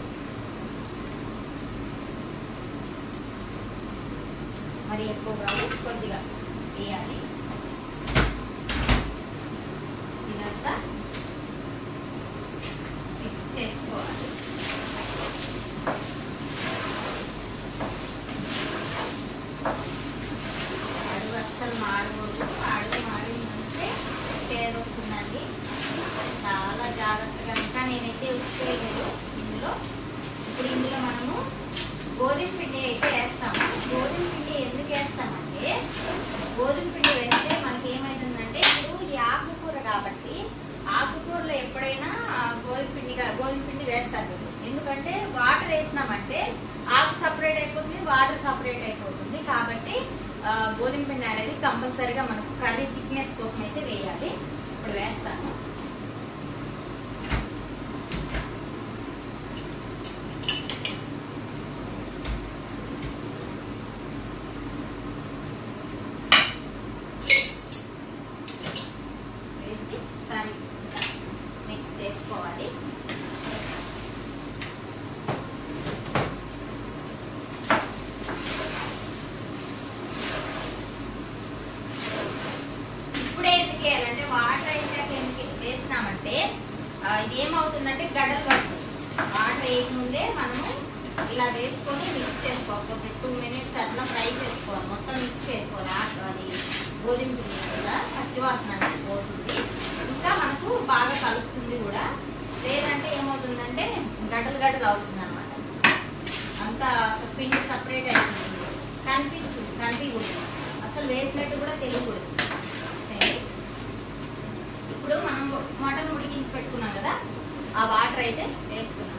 మరి ఎక్కువ కాదు, కొద్దిగా వేయాలి. ఇదంతా మిక్స్ చేసుకోవాలి. అడుగు అస్సలు మాడకూడదు. అడుగు మాడిందంటే చేదు వస్తుందండి. చాలా జాగ్రత్తగా. ఇంకా నేనైతే ఉప్పు వేయలేదు ఇందులో. ఇప్పుడు ఇందులో మనము గోధుమ పిండి అయితే వేస్తాము. గోధుమ పిండి ఎందుకు వేస్తామంటే, గోధుమ పిండి వేస్తే మనకి ఏమవుతుందంటే, ఇప్పుడు ఈ ఆకుకూర కాబట్టి ఆకుకూరలో ఎప్పుడైనా గోధుమ పిండి వేస్తారు. ఎందుకంటే వాటర్ వేసినామంటే ఆకు సపరేట్ అయిపోతుంది, వాటర్ సపరేట్ అయిపోతుంది. కాబట్టి గోధుమ పిండి అనేది కంపల్సరీగా మనకు కర్రీ థిక్నెస్ కోసం అయితే వేయాలి. ఇప్పుడు వేస్తాను. ఎందుకు వేయాలంటే వాటర్ అయితే వేసినామంటే ఇది ఏమవుతుందంటే గడ్డలు పడుతుంది. వాటర్ వేయకముందే మనము ఇలా వేసుకొని మిక్స్ చేసుకోవాలి. ఒక 2 minutes అట్లా ఫ్రై చేసుకోవాలి. మొత్తం మిక్స్ చేసుకోవాలి. అది గోధుమ పిండి కదా పచ్చివాసన అనేది పోతుంది. ఇంకా మనకు బాగా కలుస్తుంది కూడా. లేదంటే ఏమవుతుందంటే గడ్డలు గడ్డలు అవుతుంది అనమాట. అంతా పిండి సపరేట్ అయిపోతుంది. కనిపించకూడదు. అసలు వేసినట్టు కూడా తెలియకూడదు. ఇప్పుడు మనం మటన్ ఉడికించి పెట్టుకున్నాం కదా, ఆ వాటర్ అయితే వేసుకున్నాం.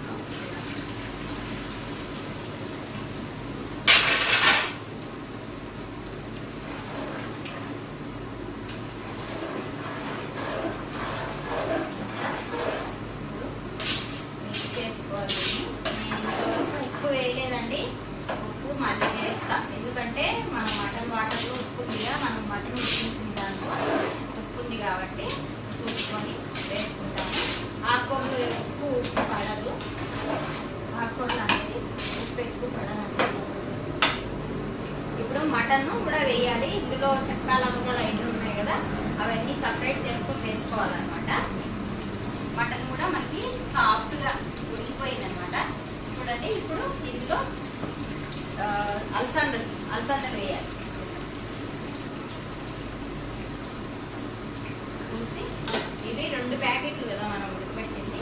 మళ్ళీ వేస్తా, ఎందుకంటే మనం మటన్ వాటర్లో ఉప్పు ఉందిగా, మనం మటన్ ఉడికించిన దాంట్లో ఉప్పు ఉంది కాబట్టి చూసుకొని వేసుకుంటాము. ఆకుకూరలు ఉప్పు పడదు, ఆకుకూరలు అనేది ఉప్పు ఎక్కువ పడదు. ఇప్పుడు మటన్ కూడా వేయాలి. ఇందులో చెక్క లవంగాలు ఐటలు ఉన్నాయి కదా, అవన్నీ సపరేట్ చేసుకొని వేసుకోవాలన్నమాట. మటన్ కూడా మనకి సాఫ్ట్గా ఉడికిపోయింది అనమాట. చూడండి, ఇప్పుడు ఇందులో అలసందలు వేయాలి. చూసి ఇవి 2 ప్యాకెట్లు కదా మనం ఉడకబెట్టింది,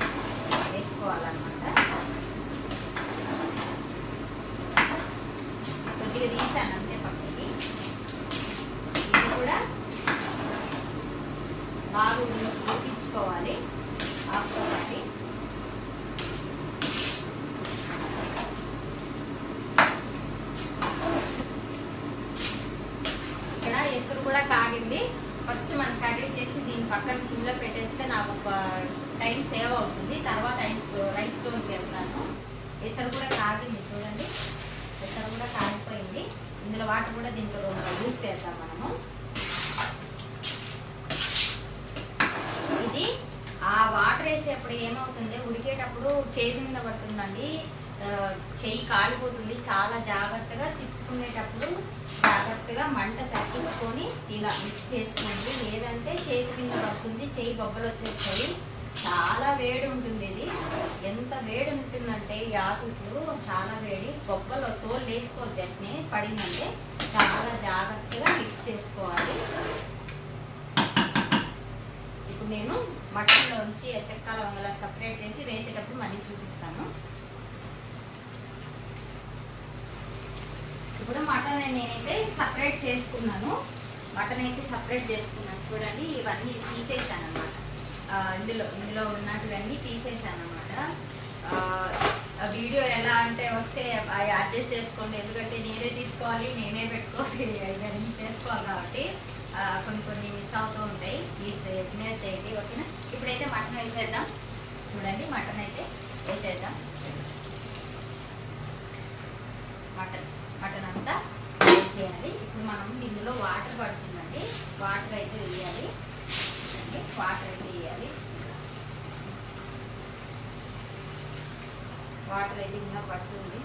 వేసుకోవాలన్నమాట. కొద్దిగా తీసాను అంతే పక్కకి. ఇది కూడా బాగా ఉడికించుకోవాలి. ఆపుకోవాలి. ఎసురు కూడా కాగింది. ఫస్ట్ మనం కర్రీ చేసి దీని పక్కన సిమ్లో పెట్టేస్తే నాకు ఒక టైం సేవ్ అవుతుంది. తర్వాత రైస్ స్టోన్కి వెళ్తాను. ఎసరు కూడా కాగింది చూడండి, ఎసరు కూడా కాగిపోయింది. ఇందులో వాటర్ కూడా దీంట్లో యూజ్ చేద్దాం మనము. ఇది ఆ వాటర్ వేసేప్పుడు ఏమవుతుంది, ఉడికేటప్పుడు చేతి మీద పడుతుందండి, చెయ్యి కాలిపోతుంది. చాలా జాగ్రత్తగా తిప్పుకునేటప్పుడు జాగ్రత్తగా మంట తగ్గించుకొని ఇలా మిక్స్ చేసుకోండి. లేదంటే చేతి మీద పడుతుంది, చెయ్యి బొబ్బలు వచ్చేస్తాయి. చాలా వేడి ఉంటుంది. ఇది ఎంత వేడి ఉంటుందంటే ఈ ఆకులు చాలా వేడి. బొబ్బలు తోలు వేసుకోవద్దు, అట్నే పడిందంటే చాలా జాగ్రత్తగా మిక్స్ చేసుకోవాలి. ఇప్పుడు నేను మటన్లోంచి చెక్క లవంగాలు సపరేట్ చేసి వేసేటప్పుడు మళ్ళీ చూపిస్తాను. ఇప్పుడు మటన్ నేనైతే సపరేట్ చేసుకున్నాను. చూడండి, ఇవన్నీ తీసేసాను అనమాట. ఇందులో ఉన్నటువన్నీ తీసేసాను అనమాట. వీడియో ఎలా అంటే వస్తే అడ్జస్ట్ చేసుకోండి, ఎందుకంటే నేనే తీసుకోవాలి, నేనే పెట్టుకోవాలి, ఇవన్నీ చేసుకోవాలి కాబట్టి కొన్ని మిస్ అవుతూ ఉంటాయి. ఇగ్నోర్ చేయండి, ఓకేనా. ఇప్పుడైతే మటన్ వేసేద్దాం. చూడండి, మటన్ అయితే వేసేద్దాం. మటన్ అంతా వేసేయాలి. ఇప్పుడు మనం ఇందులో వాటర్ పడుతుందండి, వాటర్ అయితే వేయాలి. వాటర్ అయితే వేయాలి. వాటర్ అయితే ఇంకా పడుతుంది.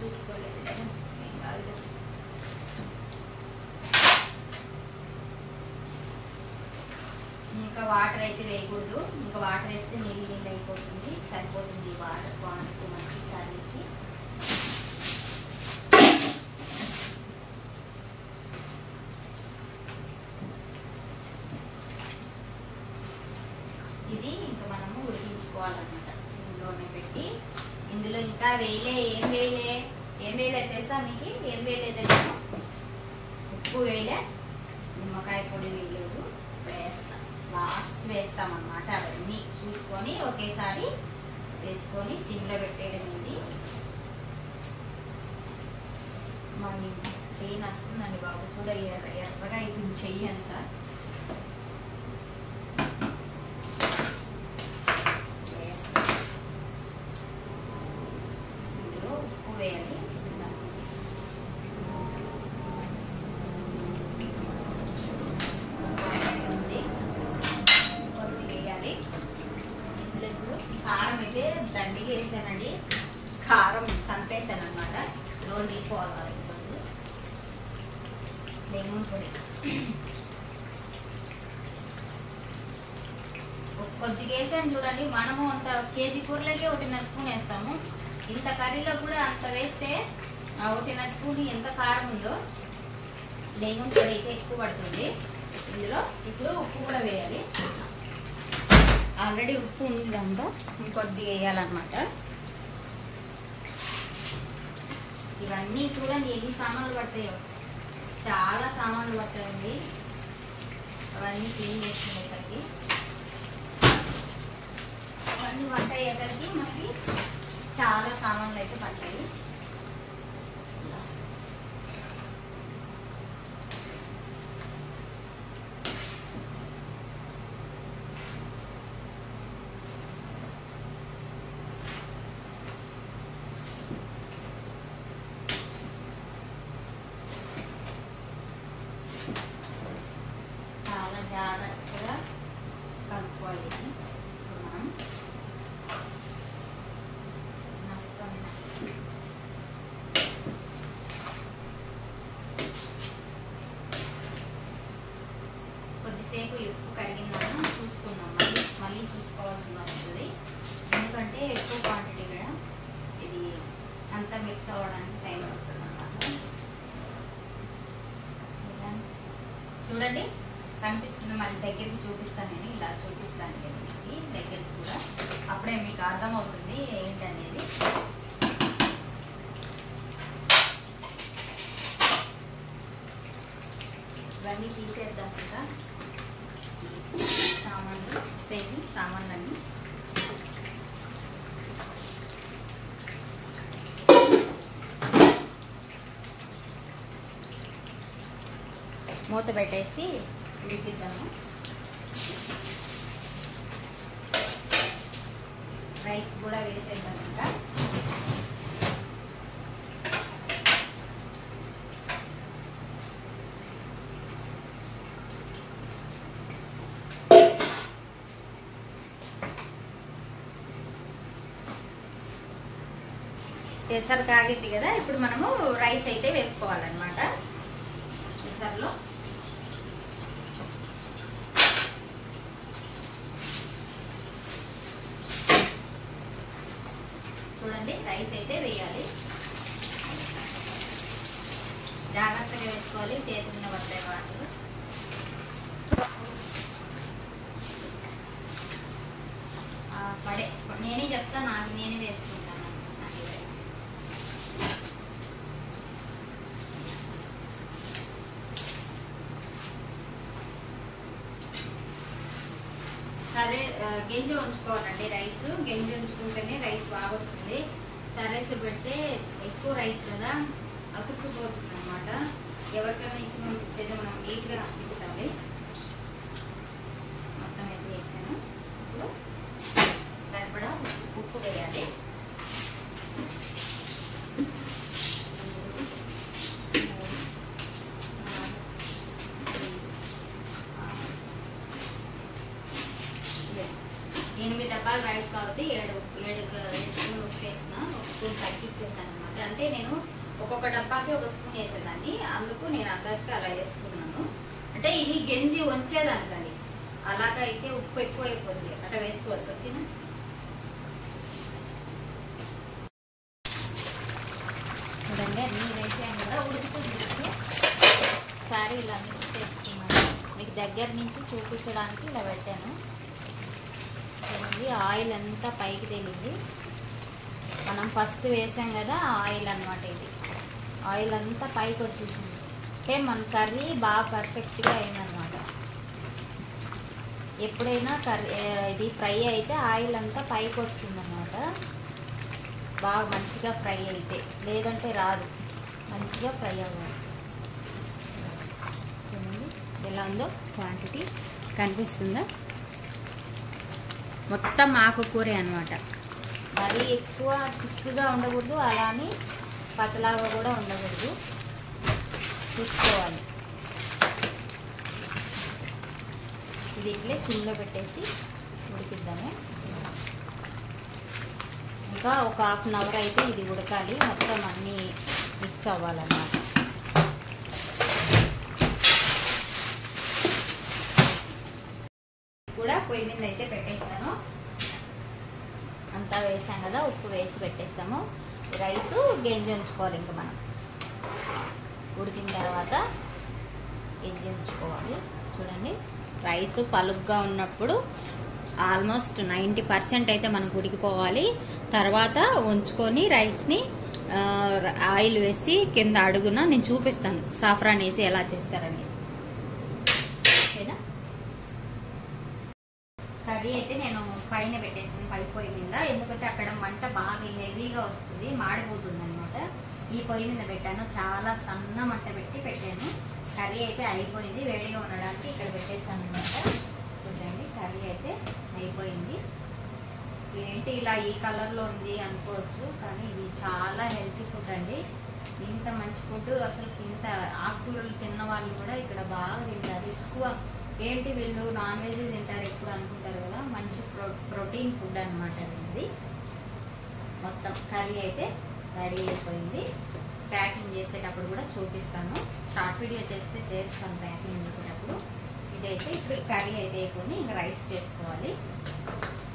చూసుకోలేదు, ఏం కాదు. ఇంకా వాటర్ అయితే వేయకూడదు. ఇంకా వాటర్ వేస్తే నీళ్ళు అయిపోతుంది. సరిపోతుంది వాటర్ క్వాంటిటీ మనకి కర్రీకి. ఇది ఇంకా మనము ఉడికించుకోవాలన్నమాట సిమ్లోనే పెట్టి. ఇందులో ఇంకా ఏం వేయలే తెలుసా మీకు? ఏం వేయలేదు, ఉప్పు వేయలే, నిమ్మకాయ పొడి వేయలేదు. లాస్ట్ వేస్తామన్నమాట. అవన్నీ చూసుకొని ఒకేసారి వేసుకొని సిమ్లో పెట్టేయడం. ఇది మా చెయ్యి నస్తుందండి బాబు, చూడ ఎర్రగా అయిపోయింది చెయ్యి అంతా. ఇందులో ఉప్పు వేయాలి. కారం అయితే దండిగా వేసానండి, కారం చంపేసాను అనమాట. దోలు తీసుకోవాలి. లెమన్ పొడి కొద్దిగా వేసాను చూడండి. మనము అంత కేజీ కూరలకే 1.5 స్పూన్ వేస్తాము. ఇంత కర్రీలో కూడా అంత వేస్తే 1.5 స్పూన్ ఎంత కారం ఉందో. లెమన్ పొడి అయితే ఎక్కువ పడుతుంది ఇందులో. ఇప్పుడు ఉప్పు కూడా వేయాలి. ఆల్రెడీ ఉప్పు ఉంది దాంట్లో, ఇంకొద్దిగా వేయాలన్నమాట. ఇవన్నీ చూడండి ఎన్ని సామాన్లు పడతాయో, చాలా సామాన్లు పడతాయండి. అవన్నీ క్లీన్ చేసుకునేసరికి అవన్నీ వంట అయ్యేసరికి మనకి చాలా సామాన్లు అయితే పడతాయి. చాలా జాగ్రత్తగా కలుపుకోవాలి. కొద్దిసేపు ఉప్పు కరిగిందని చూసుకున్నాం. మళ్ళీ చూసుకోవాల్సి వస్తుంది, ఎందుకంటే ఎక్కువ క్వాంటిటీ కూడా ఇది అంతా మిక్స్ అవ్వడానికి టైం పడుతుంది అన్నమాట. చూడండి కనిపిస్తుంది, మళ్ళీ దగ్గరికి చూపిస్తాను. నేను ఇలా చూపిస్తాను మీకు దగ్గరికి కూడా, అప్పుడే మీకు అర్థమవుతుంది ఏంటనేది. ఇవన్నీ తీసేద్దాం. ఇంకా సామాన్లు సేవి సామాన్లన్నీ మూత పెట్టేసి ఉడికిద్దాము. రైస్ కూడా వేసేద్దాం. ఇంకా ఎసరు కాగింది కదా, ఇప్పుడు మనము రైస్ అయితే వేసుకోవాలన్నమాట. ఎసరులో చూడండి రైస్ అయితే వేయాలి. జాగ్రత్తగా వేసుకోవాలి, చేతి మీద పడతాయి వాటర్. నేనే చెప్తా, నాకు నేనే వేసుకుంటాను. సరే గెంజి ఉంచుకోవాలండి రైస్. గెంజి ఉంచుకుంటేనే రైస్ బాగా వస్తుంది. సర్రైస్ పెడితే ఎక్కువ రైస్ కదా, అతుక్కుపోతుంది అన్నమాట. ఎవరికైనా ఇచ్చి పంపించేది మనం నీట్గా పంపించాలి. మొత్తం అయితే వేసాను. ఇప్పుడు సరిపడా ఉప్పు వేయాలి. డబ్బాలు రైస్ కాబట్టి 7 స్పూన్లు ఉప్పు వేసిన, 1 స్పూన్ తగ్గించేసాను అనమాట. అంటే నేను ఒక్కొక్క డబ్బాకి 1 స్పూన్ వేసేదాన్ని, అందుకు నేను అందాజుగా అలా వేసుకున్నాను. అంటే ఇది గెంజి వంచేదానికండి, అలాగైతే ఉప్పు ఎక్కువ అయిపోతుంది, అట్లా వేసుకోవద్దు. ఓకేనా? చూడండి అన్నీ వేసాను కూడా, ఉడుకుతుంది. సారీ ఇలా మిక్స్ చేసుకున్నాను, మీకు దగ్గర నుంచి చూపించడానికి ఇలా పెట్టాను. ఆయిల్ అంతా పైకి తేలింది. మనం ఫస్ట్ వేసాం కదా ఆయిల్ అన్నమాట. ఇది ఆయిల్ అంతా పైకి వచ్చేసింది. అంటే మన కర్రీ బాగా పర్ఫెక్ట్గా అయిందనమాట. ఎప్పుడైనా కర్రీ ఇది ఫ్రై అయితే ఆయిల్ అంతా పైకి వస్తుంది అన్నమాట, బాగా మంచిగా ఫ్రై అయితే. లేదంటే రాదు, మంచిగా ఫ్రై అవ్వాలి. చూడండి ఎలా ఉందో, క్వాంటిటీ కనిపిస్తుందా? మొత్తం ఆకుకూరే అనమాట. మరీ ఎక్కువ థిక్గా ఉండకూడదు, అలానే పతలాగా కూడా ఉండకూడదు, చూసుకోవాలి. ఇది ఇట్లే సిమ్లో పెట్టేసి ఉడికిద్దాము. ఇంకా ఒక 1/2 అవర్ అయితే ఇది ఉడకాలి, మొత్తం అన్నీ మిక్స్ అవ్వాలన్నమాట. కూడా పొయ్యి మీద అయితే పెట్టేసాను. అంతా వేసాం కదా, ఉప్పు వేసి పెట్టేసాము. రైస్ గెంజి ఉంచుకోవాలి. ఇంకా మనం ఉడికిన తర్వాత గెంజి ఉంచుకోవాలి. చూడండి, రైస్ పలుగ్గా ఉన్నప్పుడు ఆల్మోస్ట్ 90% అయితే మనకు ఉడికిపోవాలి. తర్వాత ఉంచుకొని రైస్ని ఆయిల్ వేసి కింద అడుగున నేను చూపిస్తాను సాఫ్రాన్ వేసి ఎలా చేస్తారని. ఓకేనా? కర్రీ అయితే నేను పైన పెట్టేసాను, పై పొయ్యి మీద. ఎందుకంటే అక్కడ మంట బాగా హెవీగా వస్తుంది, మాడిపోతుంది అనమాట. ఈ పొయ్యి మీద పెట్టాను, చాలా సన్న మంట పెట్టి పెట్టాను. కర్రీ అయితే అయిపోయింది, వేడిగా ఉండడానికి ఇక్కడ పెట్టేసాను అనమాట. చూడండి, కర్రీ అయితే అయిపోయింది. ఏంటి ఇలా ఈ కలర్లో ఉంది అనుకోవచ్చు, కానీ ఇది చాలా హెల్తీ ఫుడ్ అండి. ఇంత మంచి ఫుడ్ అసలు ఇంత ఆకుకూరలు తిన్న వాళ్ళు కూడా ఇక్కడ బాగా తింటారు. ఎక్కువ ఏంటి వీళ్ళు నాన్ వెజ్ తింటారు ఎక్కువ అనుకుంటారు కదా, మంచి ప్రోటీన్ ఫుడ్ అనమాట ఇది. మొత్తం కర్రీ అయితే రెడీ అయిపోయింది. ప్యాకింగ్ చేసేటప్పుడు కూడా చూపిస్తాను, షార్ట్ వీడియో చేస్తాను ప్యాకింగ్ చేసేటప్పుడు. ఇదైతే ఇప్పుడు కర్రీ అయితే అయిపోయింది, ఇంకా రైస్ చేసుకోవాలి.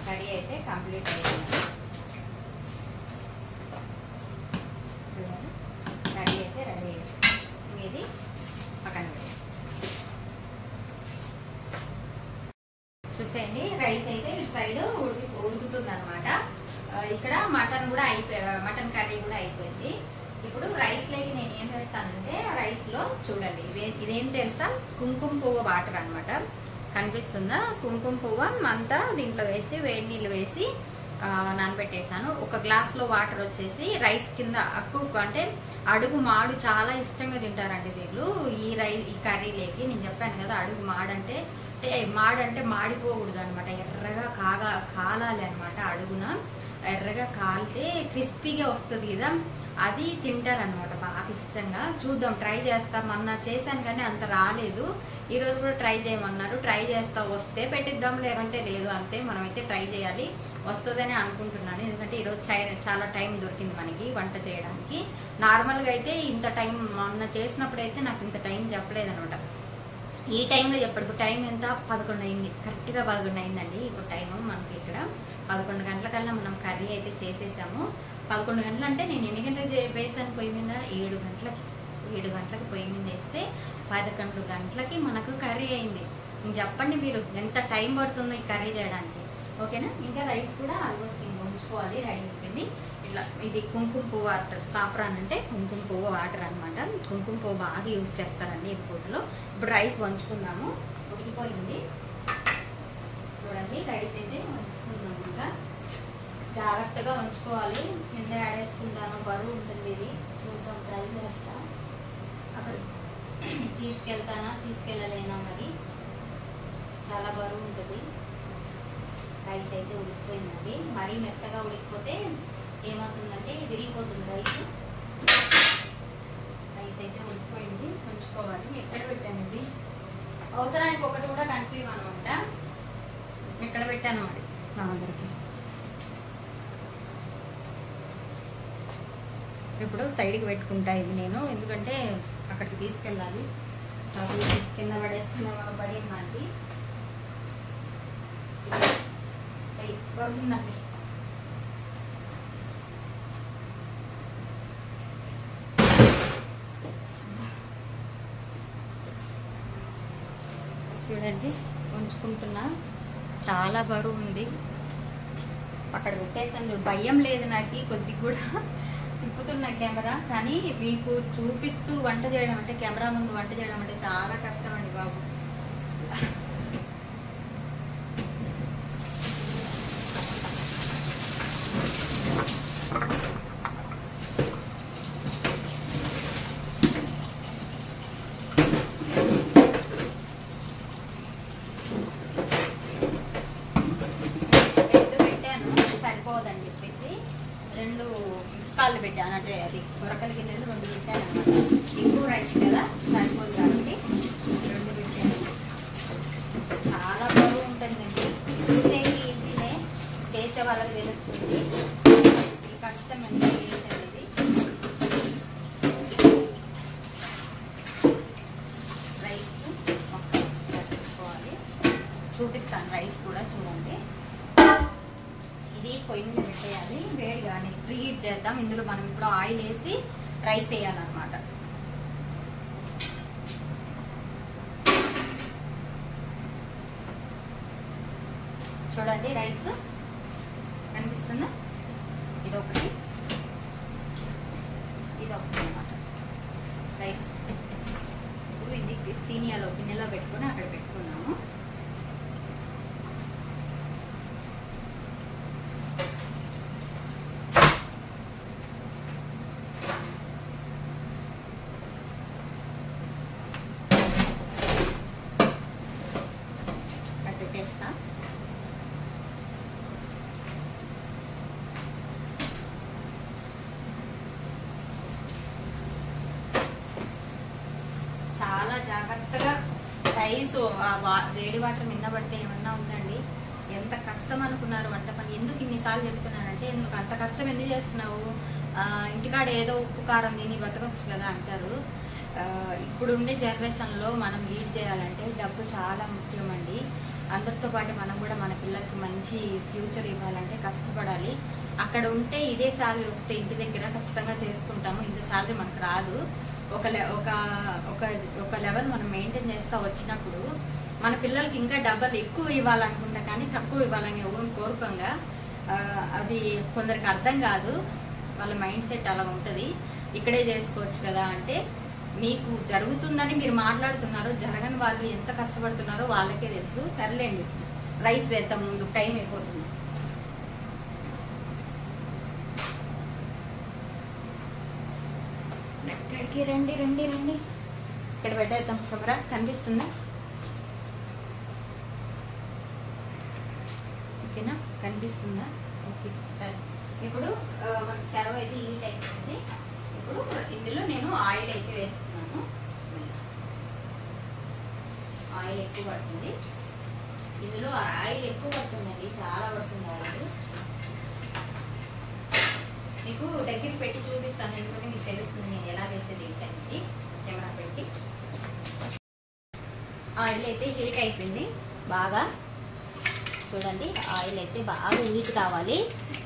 కర్రీ అయితే కంప్లీట్ అయిపోయింది. కర్రీ అయితే రెడీ అయిపోయింది. ఇది పక్కన వేసి చూసేయండి, రైస్ అయితే ఇటు సైడ్ ఉడుకుతుంది అనమాట. ఇక్కడ మటన్ కూడా మటన్ కర్రీ కూడా అయిపోయింది. ఇప్పుడు రైస్ లేకి నేను ఏం వేస్తానంటే, రైస్లో చూడండి, ఇదేం తెలుసా, కుంకుమ పువ్వు వాటర్ అనమాట. కనిపిస్తుందా? కుంకుమ పువ్వు అంతా దీంట్లో వేసి వేడి నీళ్ళు వేసి నానబెట్టేసాను. ఒక గ్లాస్లో వాటర్ వచ్చేసి రైస్ కింద అంటే అడుగు మాడు చాలా ఇష్టంగా తింటారండి వీళ్ళు ఈ కర్రీలోకి. నేను చెప్పాను కదా, అడుగు మాడంటే మాడిపోకూడదు అనమాట, ఎర్రగా కాలాలి అనమాట. అడుగున ఎర్రగా కాలితే క్రిస్పీగా వస్తుంది కదా, అది తింటారనమాట బాగా ఇష్టంగా. చూద్దాం, ట్రై చేస్తాం. మొన్న చేశాను కానీ అంత రాలేదు, ఈరోజు కూడా ట్రై చేయమన్నారు. ట్రై చేస్తా, వస్తే పెట్టిద్దాం, లేదంటే లేదు, అంతే. మనమైతే ట్రై చేయాలి, వస్తుందని అనుకుంటున్నాను. ఎందుకంటే ఈరోజు చాలా టైం దొరికింది మనకి వంట చేయడానికి. నార్మల్గా అయితే ఇంత టైం మొన్న చేసినప్పుడు అయితే నాకు ఇంత టైం చెప్పలేదనమాట. ఈ టైంలో ఇప్పుడు టైం ఎంత, 11 అయింది, కరెక్ట్గా 11 అయిందండి ఇప్పుడు టైము. మనకి ఇక్కడ 11 గంటలకల్లా మనం కర్రీ అయితే చేసేసాము. 11 గంటలు అంటే నేను ఎన్ని గంటలకు వేసాను పొయ్యి మీద, 7 గంటలకి పొయ్యి మీద వేస్తే 11 గంటలకి మనకు కర్రీ అయింది. చెప్పండి మీరు ఎంత టైం పడుతుందో ఈ కర్రీ చేయడానికి. ఓకేనా? ఇంకా రైస్ కూడా ఆల్మోస్ట్ ఇంకా ఉంచుకోవాలి, రెడీ అయిపోయింది. ఇట్లా ఇది కుంకుమ పువ్వు వాటర్, సాఫ్రాన్ అంటే కుంకుమ పువ్వు వాటర్ అనమాట. కుంకుమ పువ్వు బాగా యూజ్ చేస్తారండి ఈ ఫుడ్లో. ఇప్పుడు రైస్ వంచుకుందాము, ఉడికిపోయింది. చూడండి, రైస్ అయితే వంచుకుందాము. ఇంకా జాగ్రత్తగా ఉంచుకోవాలి, కింద ఆడేసుకుంటాను, బరువు ఉంటుంది ఇది. చూద్దాం, ట్రై చేస్తా. అక్కడ తీసుకెళ్ళలేనా మరి, చాలా బరువు ఉంటుంది. రైస్ అయితే ఉడికిపోయిందండి. మరీ మెత్తగా ఉడికిపోతే ఏమవుతుందంటే విరిగిపోతుంది రైస్. రైస్ అయితే ఉడికిపోయింది, ఉంచుకోవాలి. ఎక్కడ పెట్టాను ఇది, అవసరానికి ఒకటి కూడా కనిపించమనమాట. ఎక్కడ పెట్టాను మరి నా దగ్గరికి. ఇప్పుడు సైడ్కి పెట్టుకుంటా ఇది నేను, ఎందుకంటే అక్కడికి తీసుకెళ్ళాలి. కింద పడేస్తున్నాం భయం నాకు. బాగుందండి. చూడండి, ఉంచుకుంటున్నా, చాలా బరువు ఉంది. అక్కడ పెట్టేసాను, భయం లేదు నాకు కొద్దిగా కూడా. తిప్పుతున్న కెమెరా, కానీ మీకు చూపిస్తూ వంట చేయడం అంటే, కెమెరా ముందు వంట చేయడం అంటే చాలా కష్టం అండి బాబు. సరిపోదని చెప్పేసి 2 ఇస్కాళ్ళు పెట్టాను, అంటే అది కొరకల గిన్నెలు 2 పెట్టాను అనమాట. ఎక్కువ రైస్ కదా, సరిపోదు కాబట్టి 2 పెట్టాను. చాలా బరువు ఉంటుందండి. చూసేది ఈజీనే, చేసే వాళ్ళకి తెలుస్తుంది ఈ కష్టం అంటే ఏంటనేది. రైస్ తీసుకోవాలి, చూపిస్తాను రైస్ పొయ్యి మీద పెట్టేయాలి. వేడి కానీ ప్రీహీట్ చేద్దాం. ఇందులో మనం ఇప్పుడు ఆయిల్ వేసి రైస్ వేయాలన్నమాట. చూడండి రైస్ కనిపిస్తుందా? ఇదొకటి అన్నమాట రైస్. ఇప్పుడు ఇది సీనియాలో గిన్నెలో పెట్టుకొని అక్కడ పెట్టుకున్నాము. పెట్టేస్తా. చాలా జాగ్రత్తగా రైస్ వేడి వాటర్ మిన్న పడితే ఏమన్నా ఉందండి. ఎంత కష్టం అనుకున్నారు వంట పని. ఎందుకు ఇన్నిసార్లు చెప్తున్నానంటే, ఎందుకు అంత కష్టం ఎందుకు చేస్తున్నావు, ఇంటికాడ ఏదో ఉప్పు కారం తిని బతకొచ్చు కదా అంటారు. ఇప్పుడుండే జనరేషన్లో మనం లీడ్ చేయాలంటే డబ్బు చాలా ముఖ్యమండి. అందరితో పాటు మనం కూడా మన పిల్లలకి మంచి ఫ్యూచర్ ఇవ్వాలంటే కష్టపడాలి. అక్కడ ఉంటే ఇదే శాలరీ వస్తే ఇంటి దగ్గర ఖచ్చితంగా చేసుకుంటాము. ఇంత శాలరీ మనకు రాదు. ఒక లెవెల్ మనం మెయింటైన్ చేస్తూ వచ్చినప్పుడు మన పిల్లలకి ఇంకా డబ్బులు ఎక్కువ ఇవ్వాలనుకుంటా కానీ తక్కువ ఇవ్వాలని ఎవరు కోరుకోంగా. అది కొందరికి అర్థం కాదు. వాళ్ళ మైండ్ సెట్ అలా ఉంటుంది. ఇక్కడే చేసుకోవచ్చు కదా అంటే, మీకు జరుగుతుందని మీరు మాట్లాడుతున్నారు, జరగని వాళ్ళు ఎంత కష్టపడుతున్నారో వాళ్ళకే తెలుసు. సర్లేండి, రైస్ వేద్దాం. ముందు టైం అయిపోతుంది. ఎక్కడికి రండి రండి రండి. ఇక్కడ పెట్టేద్దాం. కెమెరా కనిపిస్తుందా? ఓకేనా? కనిపిస్తుందా? ఓకే. ఇప్పుడు మన చెరవ అయితే హీట్ అయిపోయింది. ఇప్పుడు ఇందులో నేను ఆయిల్ అయితే వేస్తున్నాను. ఆయిల్ ఎక్కువ పడుతుంది. ఇందులో ఆయిల్ ఎక్కువ పడుతుందండి, చాలా పడుతుంది ఆయిల్. మీకు దగ్గర పెట్టి చూపిస్తాను, ఎందుకంటే మీకు తెలుస్తుంది నేను ఎలా వేసేది ఏంటనేది. కెమెరా పెట్టి ఆయిల్ అయితే హీట్ అయిపోయింది బాగా. చూడండి, ఆయిల్ అయితే బాగా హీట్ కావాలి.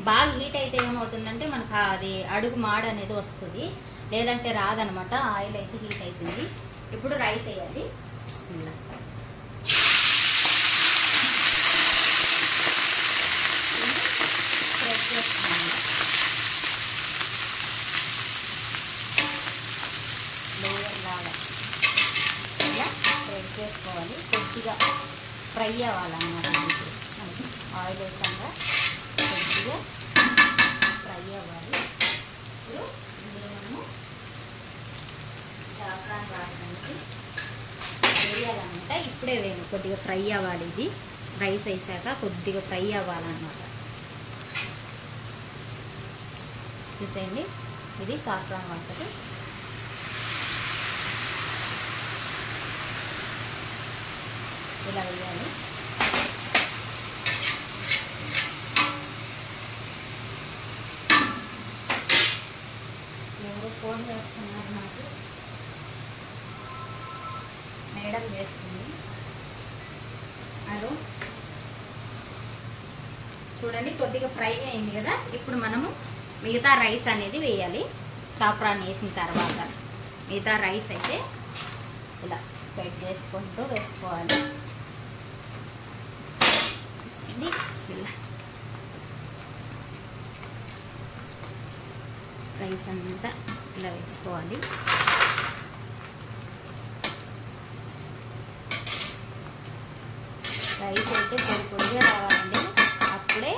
బాగా హీట్ అయితే ఏమవుతుందంటే మనకు అది అడుగు మాడ అనేది వస్తుంది, లేదంటే రాదనమాట. ఆయిల్ అయితే హీట్ అయిపోయింది. ఇప్పుడు రైస్ వేయాలి. చేసుకోవాలి. కొద్దిగా ఫ్రై అవ్వాలన్నమాట. ఆయిల్ వేసాక కొద్దిగా ఫ్రై అవ్వాలి. ఇప్పుడు ఇందులో మనము జాఫ్రాన్ వాడడానికి వేయాలన్నమాట. ఇప్పుడే వేయాలి, కొద్దిగా ఫ్రై అవ్వాలి. ఇది రైస్ వేసాక కొద్దిగా ఫ్రై అవ్వాలన్నమాట. చూసేయండి, ఇది సాఫ్రాన్ వాటర్. ఇలా వేయాలి. ఎవరు ఫోన్ చేస్తున్నారు నాకు, మేడం చేస్తుంది. అదో చూడండి, కొద్దిగా ఫ్రై అయింది కదా. ఇప్పుడు మనము మిగతా రైస్ అనేది వేయాలి. సాఫ్రాన్ వేసిన తర్వాత మిగతా రైస్ అయితే ఇలా స్ప్రెడ్ చేసుకుంటూ వేసుకోవాలి. రైస్ అంతా ఇలా వేసుకోవాలి. రైస్ అయితే పొడి పొడిగా రావాలండి. అప్పుడే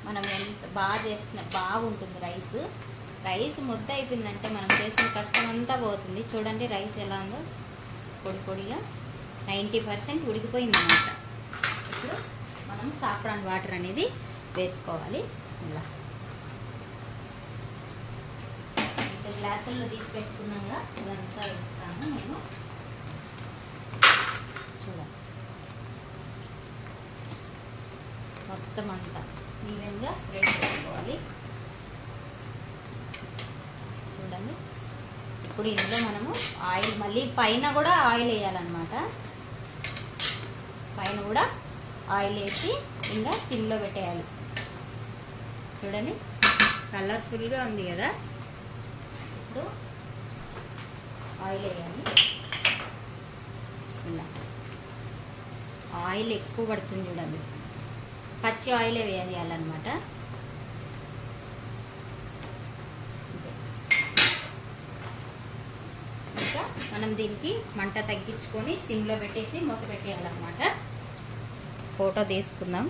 మనం ఎంత బాగా చేసిన బాగుంటుంది రైస్. రైస్ ముద్ద అయిపోయిందంటే మనం చేసిన కష్టం అంతా పోతుంది. చూడండి రైస్ ఎలా ఉందో, పొడి పొడిగా 90% ఉడికిపోయింది అన్నమాట. ఇప్పుడు మనం సాఫ్రాన్ వాటర్ అనేది వేసుకోవాలి. ఇలా గ్లాసుల్లో తీసి పెట్టుకున్నాగా ఇదంతా వేస్తాను నేను. చూడండి, మొత్తం అంతా ఈవెన్గా స్ప్రెడ్ చేసుకోవాలి. చూడండి, ఇప్పుడు ఇందులో మనము ఆయిల్ మళ్ళీ పైన కూడా ఆయిల్ వేయాలన్నమాట. పైన కూడా ఆయిల్ వేసి ఇంకా సిమ్లో పెట్టేయాలి. చూడండి కలర్ఫుల్గా ఉంది కదా. ఇప్పుడు ఆయిల్ వేయాలి. ఆయిల్ ఎక్కువ పడుతుంది చూడండి, పచ్చి ఆయిలే వేయాలన్నమాట. ఇంకా మనం దీనికి మంట తగ్గించుకొని సిమ్లో పెట్టేసి మూత పెట్టేయాలన్నమాట. ఫోటో తీసుకుందాం.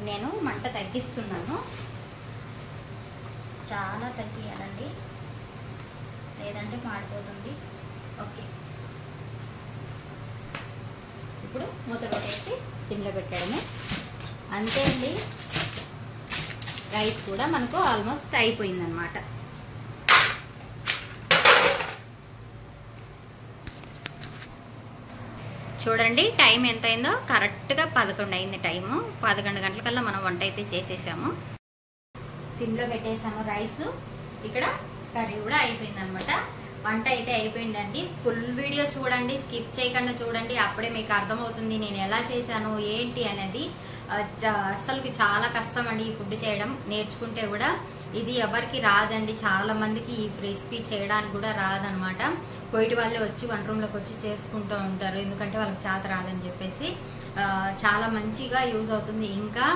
నేను మంట తగ్గిస్తున్నాను, చాలా తగ్గియాలండి, లేదంటే మాడిపోతుంది. ఓకే, ఇప్పుడు మూత పెట్టేసి సిమ్లో పెట్టడమే, అంతే అండి. రైస్ కూడా మనకు ఆల్మోస్ట్ అయిపోయిందనమాట. చూడండి టైం ఎంత అయిందో, కరెక్ట్గా 11 అయింది టైము. 11 గంటలకల్లా మనం వంట అయితే చేసేసాము. సిమ్లో పెట్టేసాము రైస్. ఇక్కడ కర్రీ కూడా అయిపోయింది అనమాట. వంట అయితే అయిపోయిందండి. ఫుల్ వీడియో చూడండి, స్కిప్ చేయకుండా చూడండి, అప్పుడే మీకు అర్థమవుతుంది నేను ఎలా చేశాను ఏంటి అనేది. అసలుకి చాలా కష్టం అండి ఈ ఫుడ్ చేయడం. నేర్చుకుంటే కూడా ఇది ఎవరికి రాదండి, చాలా మందికి ఈ రెసిపీ చేయడానికి కూడా రాదనమాట. కోయిటి వాళ్ళే వచ్చి వంట రూమ్లోకి వచ్చి చేసుకుంటూ ఉంటారు, ఎందుకంటే వాళ్ళకి చేత రాదని చెప్పేసి. చాలా మంచిగా యూజ్ అవుతుంది. ఇంకా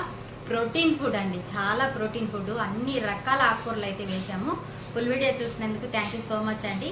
ప్రోటీన్ ఫుడ్ అండి, చాలా ప్రోటీన్ ఫుడ్. అన్ని రకాల ఆకుకూరలు అయితే వేసాము. ఫుల్ వీడియో చూసినందుకు థ్యాంక్ యూ సో మచ్ అండి.